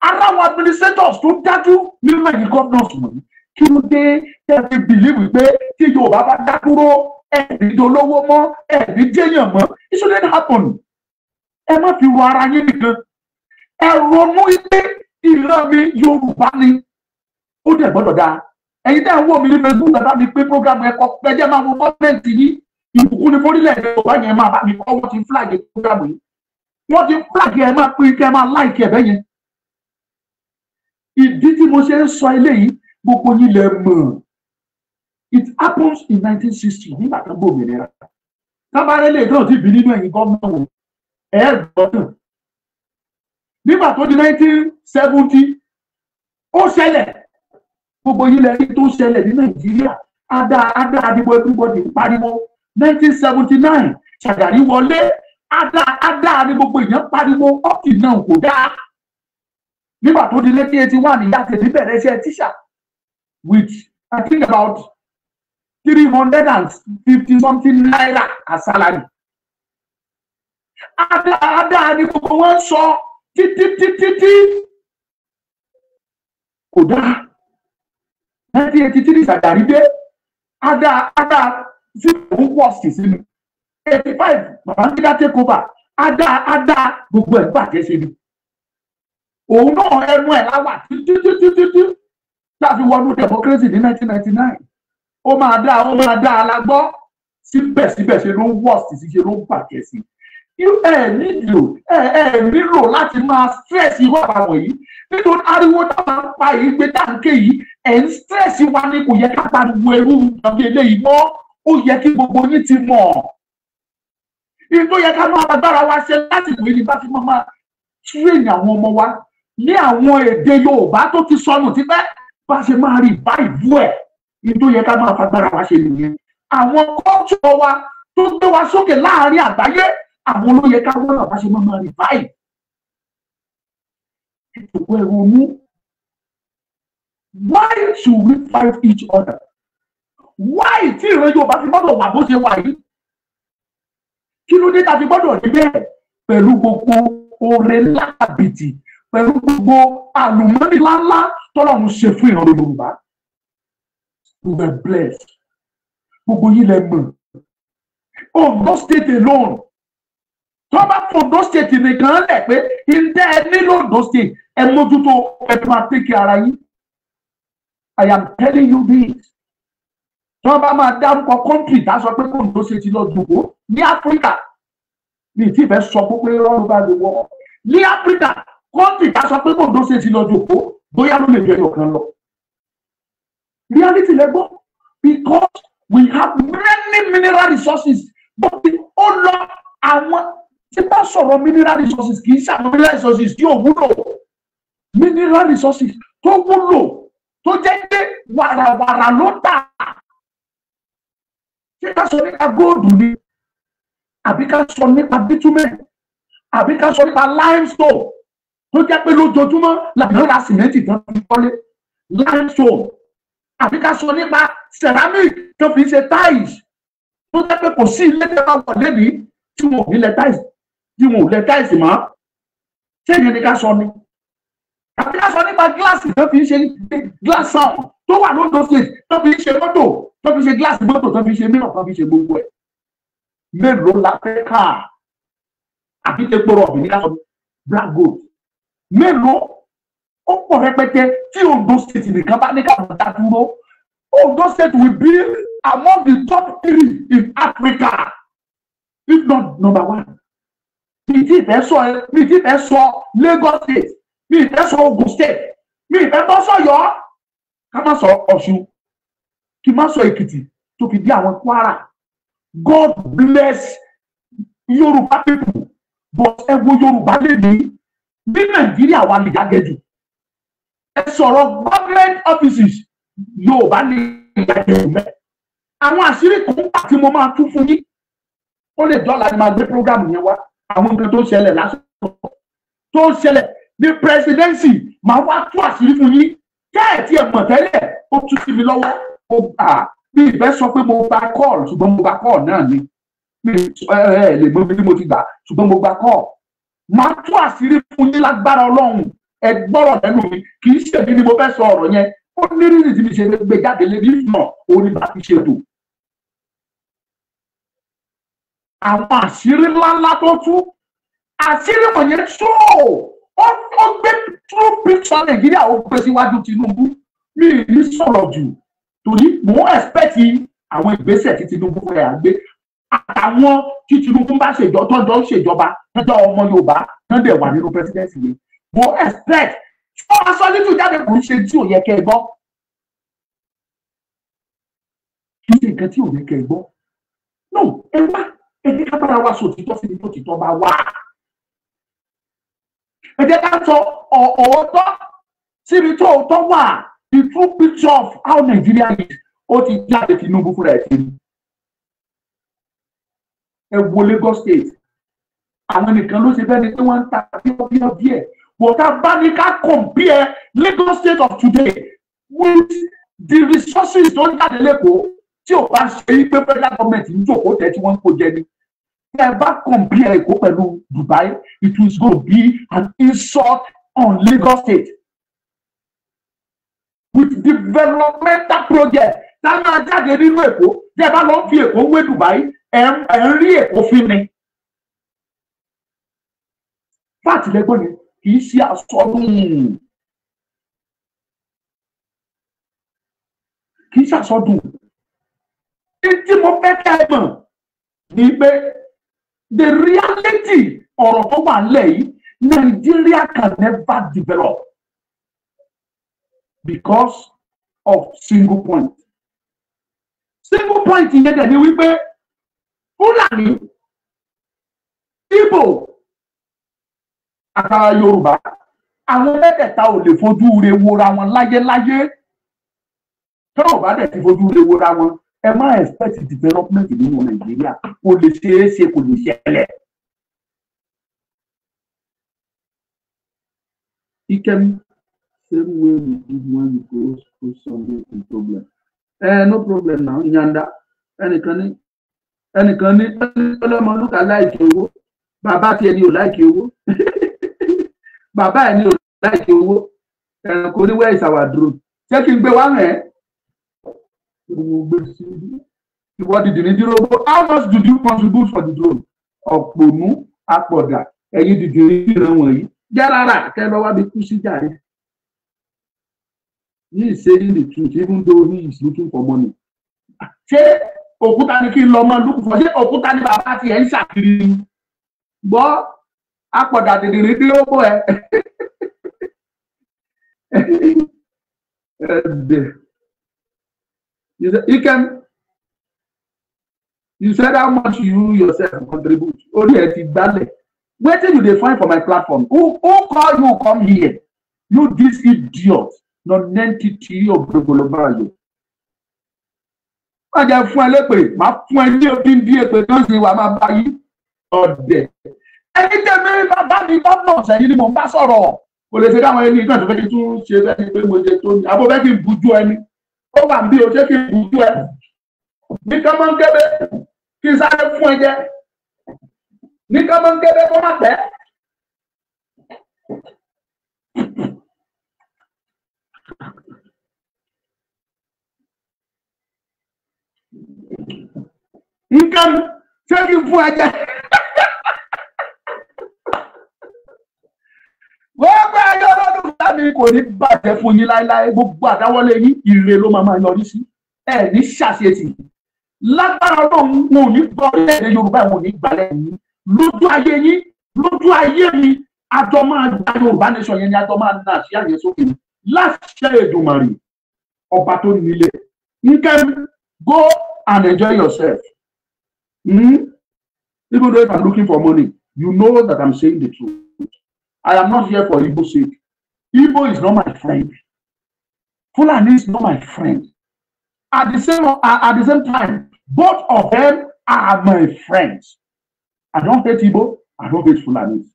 ara àwọn administrators tó dájú nínú ẹ̀yìn governors wọ̀nyí. Kí ló dé tẹ́ fi believe pé tí Yorùbá bá dá dúró ẹ̀ẹ́dì dolówó mọ́ ẹ̀ẹ́dì jẹ́yàn mọ́? It shouldn't happen. Ẹ má fi ro ara yín nìkan. Ẹ ronú pé ìran mi Yorùbá ni. Ó dẹ̀ gbọ́dọ̀ dáa. Ẹ̀yin tẹ́ ń wò mí ní Facebook bàbá mi pé program ẹ̀kọ́ pẹ́jẹ́ máa wo gọ́ọ̀mẹ̀ntì yìí. Ìbùkún ni fórílẹ̀-èdè Yorùbá yẹn máa bá mi kọ́ wọ́n ti flag program yìí. Wọ́n ti flag ẹ̀ máa pín kẹ́ máa like ẹ̀ bẹ́yẹn. Ìdí tí mo ṣe ń sọ eléyìí gbogbo yín lẹ mọ̀. It happens in 1960 nígbà tó gbòmìnira. Tábàárẹ̀ lè dán ti bí nínú ẹ̀yìn gómìnà wò. Gbọ́dọ̀. Nígbà tó di 1970 ó ṣẹlẹ̀. Gbogbo yín lẹ rí tó ṣẹlẹ̀ ní Nàìjíríà. Ada àdìbò everybody pariwo. 1979 Ṣàgàrí wọlé. Ada ni gbogbo èèyàn pariwo up till now kò dáa. Nígbà tó di 1981 ìyá tèmi bẹ̀rẹ̀ iṣẹ́ tíṣà with I think about 350 something naira as salary. Ada ni gbogbo wọn sọ títí kò dáa. 1983 Ṣàgàrí dé. Ada sí òun wọ́ọ̀sì sí mi. 85 Babangida take over. Ada gbogbo ẹ̀ bàjẹ́ sí mi. Òun náà ẹnu ẹ̀ láwà títí láti wọnú democracy ní 1999. Ó máa dá alágbọ́. Síbẹ̀síbẹ̀ ṣe ló wọ́ọ̀sì sí, ṣe ló bàjẹ́ sí. Ẹ nílò láti máa stress irú àbàwọ̀ yìí. Nítorí ariwo táwọn ń pa yìí gbé dáńké yìí, ẹ̀ ń stress wa ni kò yẹ ká pariwo ẹrú ìjọba eléyìí mọ́. Ó yẹ kí gbogbo yín ti mọ̀. Ìtò yẹ ká máa agbára wa ṣe láti ìwé ní bá fi máa train àwọn ọmọ wa ní àwọn èdè Yorùbá tó ti sọnù tipẹ́ bá ṣe máa rí báyìí ẹ̀. Ìtò yẹ ká máa fagbára wa ṣe nìyẹn. Àwọn culture wa tó gbé wa sókè láàárín àgbáyé, àwọn ló yẹ ká wọ́n náà bá ṣe máa rí báyìí. Ìtòkò ẹ̀rọ mú. Why should we fight each other? Why tí ìran Yorùbá fi gbọ́dọ̀ wà bó ṣe wà yìí? Kí ló dé tá fi gbọ́dọ̀ rí bẹ́ẹ̀ pẹ̀lú gbogbo oore lábìtì, pẹ̀lú gbogbo àlùmọ́nì ńláńlá tọ́lọ́run ṣe fún ìran Yorùbá? We were blessed. Gbogbo yìí lẹ mọ̀. Ogun State alone. Tó bá Ogun State nìkan lẹ̀ pé ǹjẹ́ ẹ nílò Ogun State ẹ mójútó ẹ máa tẹ́kì ara yín. I am telling you this. Tó bá máa dárúkọ country tá sọ pé Ogun State lọ dùgbò ní Áfíríkà. Ní ìtì ìfẹ́ sọ pé rọ́ọ̀lù bá lè wọ́. Ní Áfíríkà country tá sọ pé Ogun State lọ dùgbò bóyá ló lè jẹ́ ọ̀kan lọ. Reality lẹ́gbọ́n, because we have many mineral resources but ó lọ àwọn tí bá sọ̀rọ̀ mineral resources kì í ṣe àwọn mineral resources tí ò wúlò, mineral resources tó wúlò tó jẹ́ pé wàràwàrà ló tà. Ṣé ká sọ nípa góòdù ni àbí ká sọ nípa bitumen àbí ká sọ nípa limestone tó jẹ́ pé lójoojúmọ́ làwọn ra sìmẹ́ntì tó fi kọ́lé, limestone àbí ká sọ nípa ceramic tó fi ṣe tiles tó jẹ́ pé kò sí ilé tẹ́ bá wọ̀ lẹ́bi tí wọn ò ní lẹ tiles tí wọn ò lẹ tiles mọ́. Ṣé ìyẹn ni ká sọ ni? Àbí ká sọ nípa gíláàsì tó fi ṣe glass sound tó wà lóńdó state tó fi ṣe mọ́tò tó fi ṣe gíláàsì mọ́tò tó fi ṣe mìíràn tó fi ṣe gbogbo ẹ̀. Mélòó la fẹ́ ká àbí tẹ́ gbọ́rọ̀ ọ̀bì ní ká sọ black gold mélòó ó pọ̀ rẹpẹtẹ tí Ondo state nìkan bá ní káwọn dá dúró. Ondo state will be among the top 3 in Africa if not number 1. Mi ti fẹ́ sọ Lagos state, mi fẹ́ sọ Ogun state, mi fẹ́ bọ́ sọ́yọ́, ká má sọ Ọ̀ṣun, kí má sọ Èkìtì tó fi dé àwọn Kwara. God bless Yoruba people, but ẹ wo Yorùbá lè ní Nàìjíríà wà lè jágẹ́jù. Ẹ sọ̀rọ̀ government offices Yorùbá lè jágẹ́jù mẹ́. Àwọn àṣírí kan àti mo máa tún fún yín. Ó lè dọ́là ni máa gbé program yẹn wá. Àwọn nǹkan tó ṣẹlẹ̀ lásìkò tó ṣẹlẹ̀ ní presidency máa wá tú àṣírí fún yín. Kẹ́ẹ̀tì ẹ̀ mọ̀ tẹ́lẹ̀ ó tú sí mi lọ́wọ́. Ó gbà bí ìfẹ́ sọ pé mo gba call ṣùgbọ́n mo gba call náà ni. Lè mọ bí mo ti gbà ṣùgbọ́n mo gba call. Máa tú àṣírí fún yín lágbára Ọlọ́run. Ẹ gbọ́rọ̀ lẹ́nu mi kì í ṣe bí ni mo fẹ́ sọ ọ̀rọ̀ yẹn. Ó ní rírì tí mi ṣe gbé jáde lé ní ìmọ̀ òní bá fi ṣètò. Àwọn àṣírí ńláńlá tó tú àṣírí wọ̀nyẹn tó ó gbé true picture Nàìjíríà ó gbé síwájú Tinubu. Mi ì ní sọ̀rọ̀ jù torí mò ń expect àwọn ìgbésẹ̀ tí Tinubu fẹ́ àgbé àtàwọn tí Tinubu bá ṣèjọba tọ́jọ́ ṣèjọba tọ́jọ́ ọmọ Yorùbá tán dẹ̀ wà nínú presidency yẹn. Mo expect fún aṣọ nínú jáde kò ń ṣe tí ò yẹ kẹ́ ẹ gbọ́. Kì í ṣe nǹkan tí ò yẹ kẹ́ ẹ gbọ́. No, ẹ wá ẹ jẹ́ ká bára wa sọ òtítọ́ síbi tó títọ́ bá wà. Ẹ jẹ́ ká sọ ọ̀ọ́tọ́ síbi tó òótọ́ wà. The true picture of how Nigeria is ó ti jáde Tinubu fúnra ẹ̀ kiri. Ẹ wo Lagos state. Àwọn nìkan ló ṣe bẹ́ẹ̀ ni pé wọ́n ń ta bíọ́ díẹ̀. Wọ́tá bá ní ká compare Lagos state of today with the resources tó ń jáde lẹ́kọ̀ọ́ tí ò bá ṣe yí pé federal government ń jókòó tẹ̀ tí wọ́n ń kó jẹ ni. Ẹ bá compare Èkó pẹ̀lú Dubai, it is going to be an insult on Lagos state. With developmental project táwọn ajáde nínú Èkó tẹ́ bá lọ fi Èkó wé Dubai ẹ̀ ń rí Èkó fi ni. Fáàtì lẹ́gbọ́n ni kì í ṣe àsọdùn. Kì í ṣe àsọdùn. Tí mo fẹ́ kẹ́ ẹ mọ̀ ni pé the reality ọ̀rọ̀ tó wà nílẹ̀ yìí Nigeria can never develop because of single point. Single point yẹn dẹ̀ ni wípé Fulani, Igbo àtàrà Yorùbá àwọn mẹ́tẹ̀ẹ̀ta ò lè fojú re wora wọn láyéláyé. Tọ́rọ̀ bá dẹ̀ ti fojú re wora wọn ẹ má expect development nínú Nàìjíríà kò lè ṣeé ṣe kò lè ṣẹlẹ̀. Ikem same way we did when we go through Sunday in problem. No problem now. Nyanda ẹnìkan ní ọlọ́mọ lùkà láìkí owó bàbá tiẹ̀ ni ò láìkí owó bàbá ẹ̀ ni ò láìkí owó kò ní where is our drone ṣé kí n gbé wá rẹ̀ ìwọ dìdì ní dúró how much did you contribute for the drone? Ọ̀pọ̀nú àpọ̀dà ẹ̀yin dìdì ní ìran wọ̀nyí jẹ́ rárá kẹ́ lọ wá bí kú sí jàre. He is saying the truth even though he is looking for money. Ṣé òkúta ni kí n lọ mọ lókùn fún ṣé òkúta ni bàbá tiẹ̀ ń ṣàkiri gbọ́ àpọ̀dà dìdì ní dúró bó ẹ You said how much you yourself contribute. Only at the where did you define for my platform? Who call you come here? You this idiot, non-entity of Brogolobayo. I just fún ẹ pé máa fún ẹ ní òfin díẹ̀ pé tó ṣe wà máa bá yí ọ̀dẹ̀. Ẹni tẹ́mi bàbá mi gómìnà sẹ́yìn ni mò ń bá sọ̀rọ̀. Kò lè ṣe káwọn ẹni kan tó fẹ́ kí tún ṣe bẹ́ẹ̀ pé mo ṣe tó ní. Àbò fẹ́ kí n bujú ẹni. Ó wà bí o ṣe kí n bujú ẹ. Ní ká máa ń kébé kí n sáré fún ẹ jẹ. Ní ká máa ń kébé kó má pẹ́. Nikan ṣé kí n fún ẹ jẹ. Gbogbo ayé ọlọ́dún láti kò ní bàjẹ́ fún yín láéláé, gbogbo àdáwọ́lé yín ire ló máa yọrí sí. Ẹ ní ṣàṣetì. Lágbára Ọlọ́run wọn ò ní gbọ́ orílẹ̀-èdè Yorùbá wọn ò ní gbalẹ̀ yín. Lójú ayé yín, lójú ayé mi, àjọ máa gba Yorùbá nation yẹn ni àjọ máa nà sí àyè sókè. Láṣẹ Èdùmàrè, ọba tó nílẹ̀. Nikan, go and enjoy yourself. Even though if I'm looking for money, you know that I'm saying the truth. I am not here for Igbo's sake. Igbo is not my friend. Fulani is not my friend. At the same time, both of them are my friends. I don't hate Igbo. I don't hate Fulani.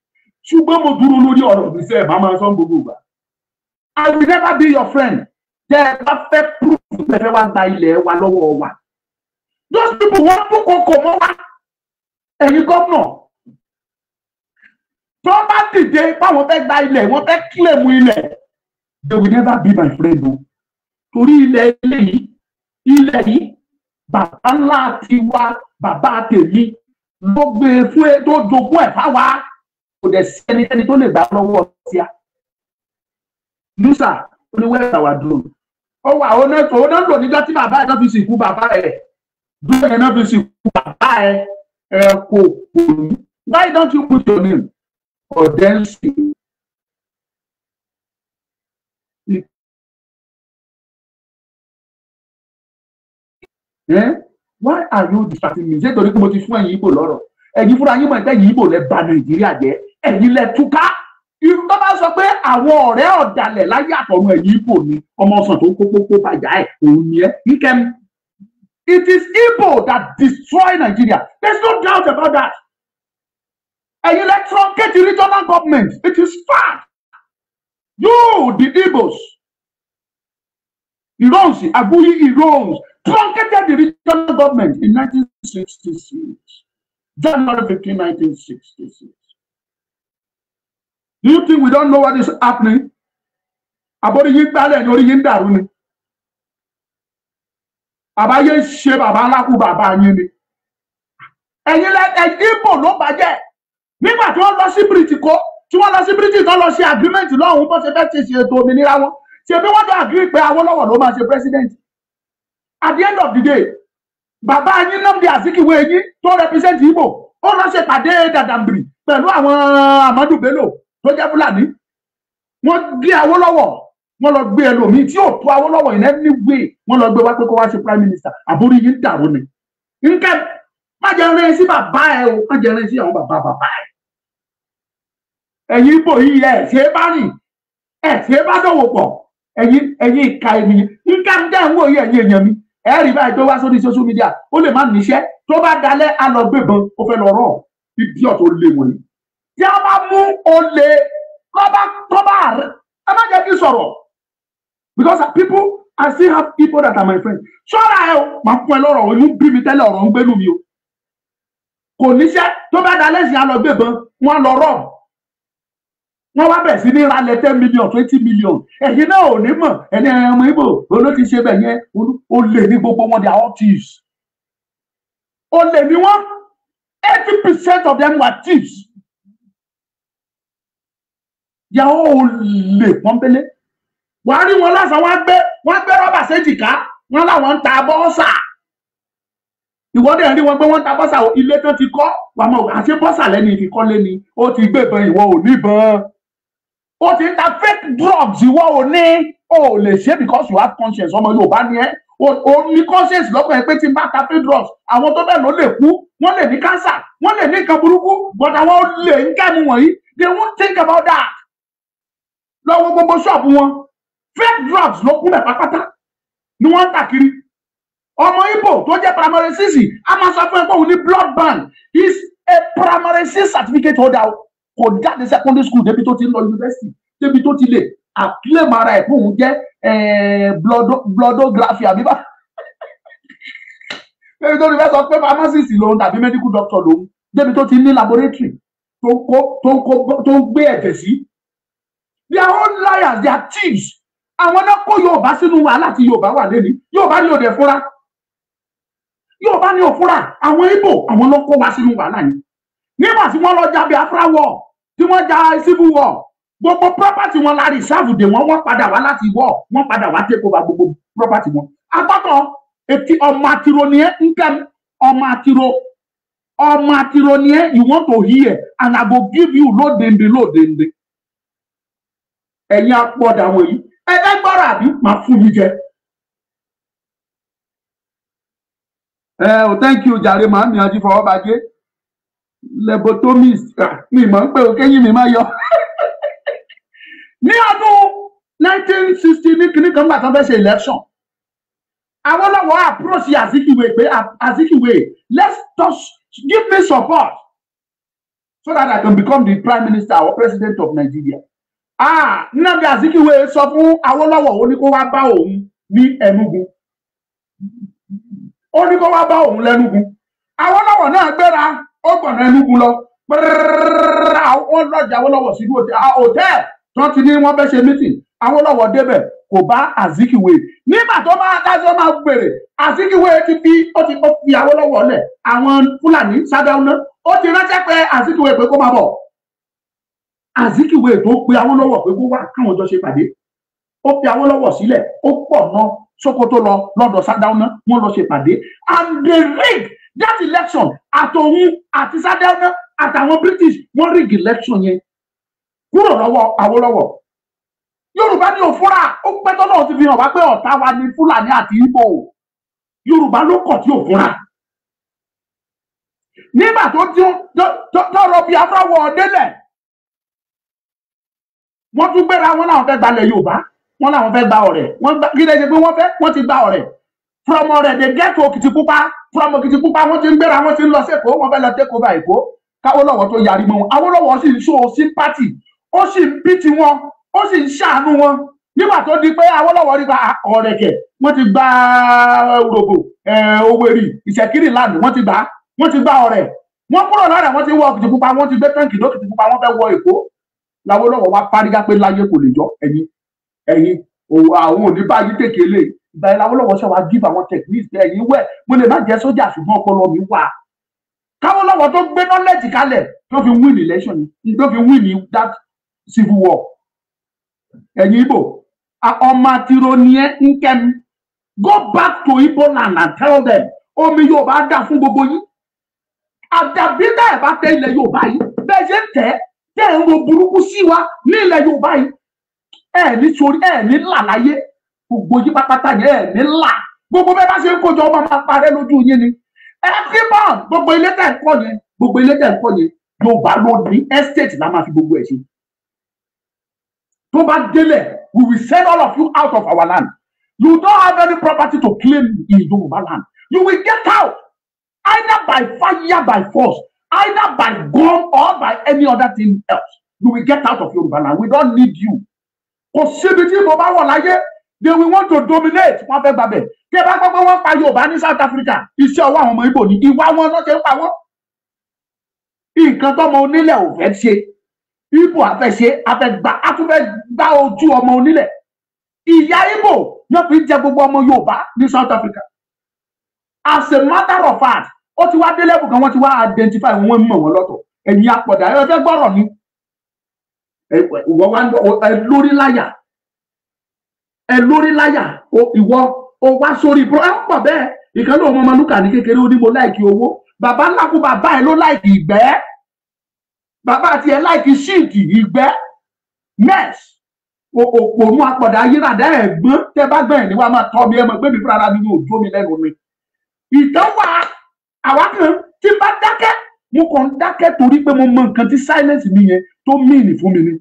I will never be your friend. There perfect proof that those people want to come over. And you governor. Somebody they want to claim ilẹ̀. They will never be my friend. Torí ilẹ̀ yìí, bàbá ńlá tiwa, bàbá tèmi, ló gbé fún ẹ tó jogún ẹ̀ fáwa. Kò dẹ̀ sí ẹnikẹ́ni tó lè gbà lọ́wọ́ tíá. Lusa, oníwẹ̀ ìtàwà dùn. Ó wà ó náà lò níjọ́ tí bàbá ẹ̀ náà fi sìnkú bàbá ẹ̀. Bẹ́ẹ̀ náà fi sìnkú bàbá ẹ̀. Why don't you put your name or then see? Why are you distracting me? Ṣé torí pé mo ti fún ẹ̀yin Ìgbò lọ́rọ̀? Ẹ̀yin fúnra yín mọ̀ ẹ̀yin Ìgbò lẹ bà Nàìjíríà jẹ́. Ẹ̀yin lẹ túká. Irú tó bá sọ pé àwọn ọ̀rẹ́ ọ̀dàlẹ̀ láyé àtọ̀run ẹ̀yin Ìgbò ni ọmọ ọ̀sán tó kókó bàjá ẹ̀ òun ni ẹ́. It is Igbo that destroy Nigeria. There's no doubt about that. And you let truncate the regional government. It is fact. You, the Igbos, Ironsi, Aguyi Irons, truncated the regional government in 1966. January 15, 1966. Do you think we don't know what is happening? Abori Yigbale and Ori Yindaruni. Àbáyé ṣe bàbá alákú bàbá yín ni. Ẹ̀yin lẹ Igbo ló bàjẹ́. Nígbà tí wọ́n lọ sí British tó lọ ṣe agreement lọ́hùn bó ṣe fẹ́ ṣe ètò òmìnira wọn. Ṣé bí wọ́n tó agree pé Awólọ́wọ̀ ló máa ṣe president? At the end of the day, bàbá yín Nnamdi Azikiwe yín tó represent Igbo. Ó lọ ṣe pàdé Dàdàmbìrì pẹ̀lú àwọn Amadu Bello tó jẹ́ Fulani. Wọ́n gbé Awólọ́wọ̀. Wọ́n lọ gbé ẹlòmíì tí yóò tó Awólọ́wọ̀ in any way. Wọ́n lọ gbé wá pé kó wá ṣe prime minister. Àbórí yín dàrú ni. Nǹkan má jẹ́ rìn sí bàbá ẹ o, má jẹ́ rìn sí àwọn bàbá ẹ. Ẹ̀yin Ìgbò yìí ẹ̀ ṣe bá rìn, ẹ̀ ṣe bá dọ̀wọ̀ pọ̀. Ẹ̀yin ìka ènìyàn. Nǹkan dẹ́ ń wò yí ẹ̀yin èèyàn mi. Ẹ rí báyìí tó wá sórí social media. Ó lè má níṣẹ́. Tó bá dalẹ̀ á lọ gbébọn. Ó fẹ́ lọ rọ̀. Idiot ó lé wọ̀nyí. Tí a bá mú olè tó bá ẹ má jẹ́ kí sọ̀rọ̀. Because people, I still have people that are my friends. Ṣọ́ra ẹ o, máa fún ẹ lọ́rọ̀ o, inú bí mi tẹ́lẹ̀ ọ̀rọ̀ ń gbénu mi o. Kò níṣẹ́ tó bá dalẹ̀ sí àlọ́ gbébọn, wọ́n lọ rọ̀. Wọ́n wá bẹ̀ sí ní ìrànlẹ̀ 10 million, 20 million. Ẹ̀yin náà ò ní mọ̀, ẹni ọmọ Ìgbò ló ti ṣe bẹ̀ yẹn, ó lè ní gbogbo wọn, they are all thieves. Ó lè ní wọ́n, 80% of them were thieves. They are all lè pọ́npẹ́lẹ́. Wàá rí wọn lásán wọ́n gbé rọ́bà séjìká wọ́n láwọn ń ta bọ́ọ̀sà. Ìwọ́dẹ̀ rí wọn pé wọ́n ń ta bọ́ọ̀sà ilé tó ti kọ́ wà mọ̀ àṣẹ bọ́ọ̀sà lẹ́ni ìfikọ́lé ni ó ti gbébọn ìwọ ò níbọn. ó ti ń ta fake drugs ìwọ ò ní o lè ṣe because you have conscience ọmọ Yorùbá ni ẹ́ o ní conscience lọ́kàn ẹ pé tí n bá ta fake drugs àwọn tó bẹ́ẹ̀ ló lè kú wọ́n lè ní cancer wọ́n lè ní nǹkan burúkú but àwọn lè ń kẹ́mu wọ̀nyí they won't think about that lọ́wọ́ gbogbo ṣọ́ọ̀bù wọn fake drugs ló kún mẹ́fà pátá ni wọ́n ń tà kiri ọmọ Igbo tó jẹ́ primary six a máa sọ fún ẹ pé òun ní blood bank is a primary six certificate holder kò jáde secondary school débi tó ti ń lọ university débi tó ti lè àkílẹ̀ mara ẹ̀ fún òun jẹ́ bloodography àbíbá débi tó ti fẹ́ sọ pé pharmacist lòun tàbí medical doctor lòun débi tó ti ní laboratory tó ń gbé ẹ̀jẹ̀ sí they are all liars they are thieves àwọn náà kó Yorùbá sínú wàhálà tí Yorùbá wà lẹ́ni Yorùbá ní òde fúnra Yorùbá ní òfúnra àwọn Igbo àwọn ló kó wá sínú wàhálà yìí nígbà tí wọ́n lọ jà Biafra war tí wọ́n jà civil war gbogbo property wọn la reserve dè wọ́n padà wá láti war wọ́n padà wá take over gbogbo property wọn agbọ́tọ̀ etí ọmọ àtìrò ni ẹ́ nkẹ́m ọmọ àtìrò ni ẹ́ you want to hear and I go give you lódende ẹ̀yin apọ̀dà wọ̀nyí ẹgbẹ́ gbọ́rọ̀ àbí máa fún mi jẹ. Thank you jàre màámi Ajífọwọ́bajé lobotomist mi mọ̀ pé kéyìn mi máa yọ. Ní ọdún 1960 ní kíní kan gbà tán fẹ́ ṣe election Awólọ́wọ̀ approach Azikiwe pé Azikiwe let's give me support so that I can become the prime minister or president of Nigeria. Nnamdi Azikiwe sọ fún Awólọ́wọ̀ ó ní kó wá bá òun ní Enugu ó ní kó wá bá òun lẹ́nugu Awólọ́wọ̀ náà gbéra ó gbọ̀nà Enugu lọ ó lọ́jà Awólọ́wọ̀ sínú hòtẹ́ẹ̀lì tó ti ní wọ́n fẹ́ ṣe meeting Awólọ́wọ̀ débẹ̀ kò bá Azikiwe nígbà tó máa dájọ́ máa gbèrè Azikiwe ti fi Awólọ́wọ̀ lẹ̀ àwọn Fulani Sàdáúná ó ti ránṣẹ́ pé Azikiwe pé kó máa bọ̀ Azikiwe tó pe Awólọ́wọ̀ pé kó wá káwọn jọ ṣe pàdé ó fi Awólọ́wọ̀ sílẹ̀ ó pọ̀ ná Sókótó lọ lọ́dọ̀ Sàdáúná wọ́n lọ ṣe pàdé and they rig that election àtòun àti Sàdáúná àtàwọn British wọ́n rig election yẹn kúrò lọ́wọ́ Awólọ́wọ̀ Yorùbá ní òfúra ó pẹ́ tọ́lọ́ ti fi hàn wá pé ọ̀tá wa ní Fúlàní àti Ìgbò Yorùbá ló kọ̀ tí òfúra nígbà tó rọ Biafra wọ̀ délẹ̀ wọ́n tún gbéra wọn láwọn fẹ́ gbalẹ̀ Yorùbá wọ́n láwọn fẹ́ gba ọ̀rẹ́ kí lè ṣe pé wọ́n ti gba ọ̀rẹ́ from ọ̀rẹ́ they get to Òkìtìpupa from Òkìtìpupa wọ́n ti ń gbéra wọ́n ti ń lọ sí Èkó wọ́n fẹ́ lọ take over Èkó káwọ́lọ́wọ́ tó yarí mọ́ wọn Awólọ́wọ̀ sì ń show sympathy ó sì ń pity wọn ó sì ń ṣàánú wọn nígbà tó di pé Awólọ́wọ̀ rí gba ọ̀rẹ́kẹ̀ wọ́n ti gba Urhobo Owerri Ìṣẹ̀kírì land wọ́n ti gba ọ̀rẹ́ wọ́n kúrò lọ́rẹ̀ wọ́n ti wọ Òkìtìpupa wọ́n ti gbé tẹ́ǹkì lókìtìpupa wọ́n fẹ́ wọ Èkó Awólọ́wọ̀ wá párígá pé láyé kò lè jọ ẹ̀yin àwọn òní báyìí kékeré ìgbà yẹn Awólọ́wọ̀ ṣe wá give àwọn techniques pé ẹ̀yin wẹ̀ mo lè má jẹ́ sójà ṣùgbọ́n ọpọlọ mi wà Awólọ́wọ̀ tó gbé knowledge kalẹ̀ tó fi win election ni tó fi win that civil war ẹ̀yin Igbo ọmọ àtìrò ni ẹ ń kẹ́mi go back to Igbo land and tell them omi Yorùbá dà fún gbogbo yín àdàbí bẹ́ẹ̀ bá tẹ ilẹ̀ Yorùbá yìí bẹ́ẹ̀ ṣe tẹ́ ń ro burúkú sí wa ní ilẹ̀ Yorùbá yìí nítorí ní là láyé gbogbo yí pápátá yẹn ní là gbogbo bẹ́ẹ̀ bá ṣe ń kójọ ọmọ máa parẹ́ lójú yín ni everyone gbogbo ilé tẹ̀ ń kọ́ yẹn Yorùbá ló ní estate la máa fi gbogbo ẹ̀ ṣe tó bá délẹ̀ we will send all of you out of our land you don't have any property to claim in Yorùbá land you will get out either by fire by force either by gun or by any other thing else you will get out of Yorùbá land we don't need you. Kò síbi tí mo bá wọ̀ láyé they will want to dominate wọ́n fẹ́ gbàbẹ̀ kí ẹ bá gbọ́ pé wọ́n pa Yorùbá ní South Africa iṣẹ́ ọwọ́ àwọn ọmọ Ìgbò ní ìwà wọn ló ṣe ń pa wọ́n nǹkan tọ́mọ onílẹ̀ ò fẹ́ ṣe Ìgbò àfẹ́ ṣe àtúfẹ́ gbá ojú ọmọ onílẹ̀ ìyá Ìgbò yóò fi jẹ gbogbo ọmọ Yorùbá ní South Africa as a matter of fact ó ti wá dé level kan wọ́n ti wá identify wọn mọ̀ wọn lọ́tọ̀ ẹ̀yin apọ̀dà ẹ fẹ́ gbọ́rọ̀ ni lórí láyà ìwọ o wá sórí bro ẹ pọ̀ bẹ́ẹ̀ ìkan náà ọmọ lúkà ní kékeré ó ní mo láìkí owó bàbá ńlá kú bàbá ẹ ló láìkí ìgbẹ́ bàbá àti ẹ láìkí ṣíìkì ìgbẹ́ mess òpònú apọ̀dà ayérádá ẹ̀gbọ́n tẹ́ bá gbẹ̀yìn ní wàá máa tọ́ mi ẹ mọ̀ pé mi fúnra mi ní òjò mi lẹ́nu mi ìtàn wà àwa kan tí bá dákẹ́ mo kàn ń dákẹ́ torí pé mo mọ nǹkan tí silence mi yẹn tó mean fún mi ni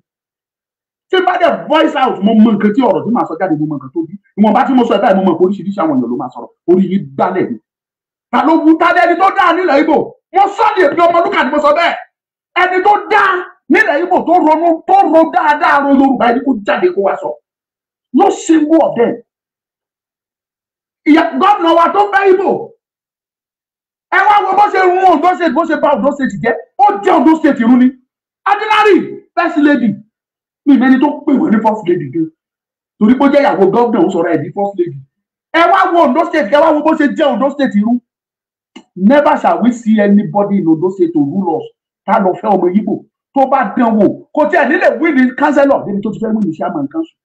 tí bá dẹ̀ voice out mo mọ nǹkan tí ọ̀rọ̀ tí màá sọ jáde mo mọ nǹkan tó bí ìwọ̀nba tí mo sọ ẹ̀ka ẹ̀ mo mọ oríṣiríṣi àwọn èèyàn ló máa sọ̀rọ̀ orí yìí gbálẹ̀ ni ta ló wú ta dẹ́ni tó dáa nílẹ̀ Ìgbò mo sọ ní èpè Ọmọlúkà ni mo sọ bẹ́ẹ̀ ẹni tó dáa nílẹ̀ Ìgbò tó ro dáadáa ro Yorùbá ẹni kó jáde kó wá sọ no single of them ìyá gómìnà wa tó fẹ́ Ìgbò ẹ wá wo bó ṣe rún Ondo State bó ṣe bá Ondo State jẹ́ ó jẹ́ Ondo State rún ni ordinary first lady mi mẹ́ni tó pè wọ́n ní first lady gan torí pé ó jẹ́ ìyàwó gómìnà ó sọ̀rọ̀ ẹ̀ di first lady ẹ wá wo Ondo State ẹ wá wo bó ṣe jẹ́ Ondo State rún never shall we see anybody in Ondo State to rule us ká lọ fẹ́ ọmọ Ìgbò tó bá dán wò kò tí ẹ̀ nílẹ̀ win ní councillor débi tó ti fẹ́ win ní chairman council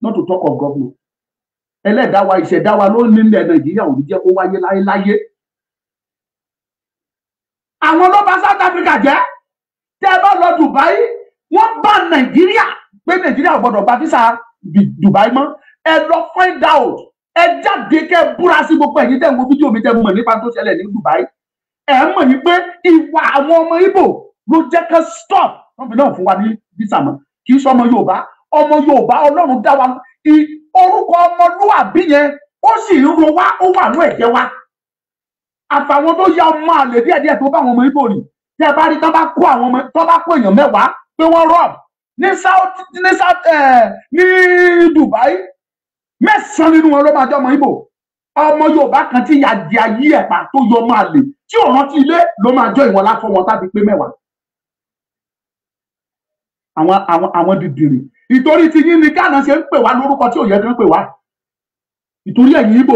not to talk of governor ẹlẹ́dàá wa ìṣẹ̀dá wa ló nílẹ̀ Nàìjíríà ò ní jẹ́ kó wáyé láyéláyé àwọn ló bá South Africa jẹ́ tẹ́ ẹ bá lọ Dubai wọ́n bá Nàìjíríà pé Nàìjíríà ò gbọ́dọ̀ gba visa Dubai mọ́ ẹ lọ find out ẹ jáde kẹ́ búra sí gbogbo ẹ̀yin tẹ́ ń wo fídíò mi tẹ́ mọ̀ nípa tó ṣẹlẹ̀ ní Dubai ẹ mọ̀ ní pé ìwà àwọn ọmọ Ìgbò ló jẹ́ ká stop wọ́n fi náà fún wa ní visa mọ́ kì í ṣe ọmọ Yorùbá Ọlọ́run dá wa orúkọ ọmọlúwàbí yẹn ó sì ń ro wá ó wà ní ẹ̀jẹ̀ wa àfàwọn tó ya ọmọ àlè díẹ̀díẹ̀ tó bá àwọn ọmọ Ìgbò rì tẹ́ ẹ bá rí tán bá kó èèyàn mẹ́wàá pé wọ́n rọ̀ ní Dubai 9 nínú wọn ló máa jẹ́ ọmọ Ìgbò ọmọ Yorùbá kan tí yàjẹ ayé ẹ̀pà tó yọ ọmọ àlè tí ò rántí ilé ló máa jọ ìwọ̀n láfọ wọn tàbí pé 10 àwọn dìdìrì ìtorí tí yín ní Ghana ṣe ń pè wá lórúkọ tí ò yẹ kán pè wá ìtorí ẹ̀yin Ìgbò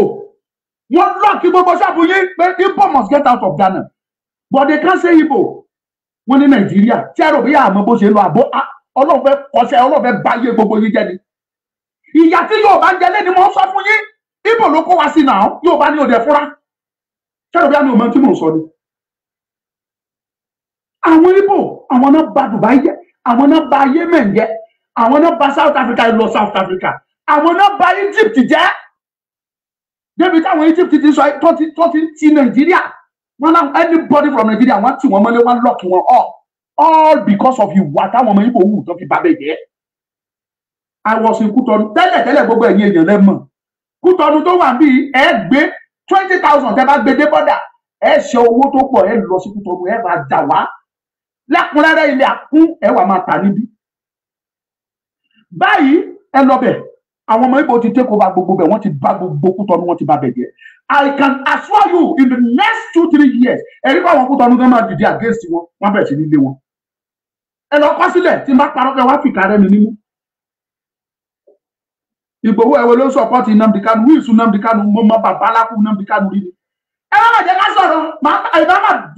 wọ́n lọ́ọ̀kì gbogbo ṣọ́ọ̀bù yín pé Igbo must get out of Ghana but they can't say Igbo wọ́n ní Nàìjíríà tí ẹ̀rọ bí àmọ́ bó ṣe lọ àbó Ọlọ́run fẹ́ kọsẹ̀ Ọlọ́run fẹ́ báyé gbogbo yín jẹ́ ni ìyá tí Yorùbá ń jẹ lẹ́ni mo ń sọ fún yín Igbo ló kó wá sí náà Yorùbá ní òde fúnra ṣẹ́rọ̀ bí àmì òmò tí mò ń sọ ni àwọn Igbo àwọn náà bà Dubai jẹ́ àwọn náà bà Yemen jẹ́ àwọn náà bà South Africa lọ South Africa àwọn náà bà Egypt jẹ́ débi táwọn Egypt ti sọ tó ti Nàìjíríà wọn náà anybody from Nigeria wọn tì wọn mọ́lé wọn lock wọn up all because of ìwà táwọn ọmọ Ìgbò wù tó fi bàbẹ jẹ́ I was in Kútọ̀nù tẹ́lẹ̀ gbogbo ẹ̀yin èèyàn lẹ́mọ̀ Kútọ̀nù tó wà bíi ẹ gbé 20,000 tẹ́ bá gbé dé bọ́dà ẹ ṣe owó tó pọ̀ ẹ lọ sí Kútọ̀nù ẹ bá jà wá lẹ́kùnrẹ́rẹ́ ilé àkún ẹ wà máa tà níbí báyìí ẹ lọ bẹ̀ àwọn ọmọ Ìgbò ti take over gbogbo bẹ̀ wọ́n ti bá gbogbo Kútọ̀nù wọ́n ti bá bẹ̀ jẹ́ I can assure you in the next 2-3 years ẹ̀rí bá àwọn Kútọ̀nù gan máa dìde against wọn wọ́n bẹ̀rẹ̀ sí ní ilé wọn ẹ lọ kọ́ sílẹ̀ tí n bá parọ́ pé wá fìkà rẹ̀ mi nínú Ìgbòho ẹ̀wọ̀ ló ń sọ̀pọ̀tì Nnamdi Kanu wíìsù Nnamdi Kanu mo mọ bàbá alákù Nnamdi Kanu rí ni ẹ má jẹ́ ká sọ̀rọ̀ máa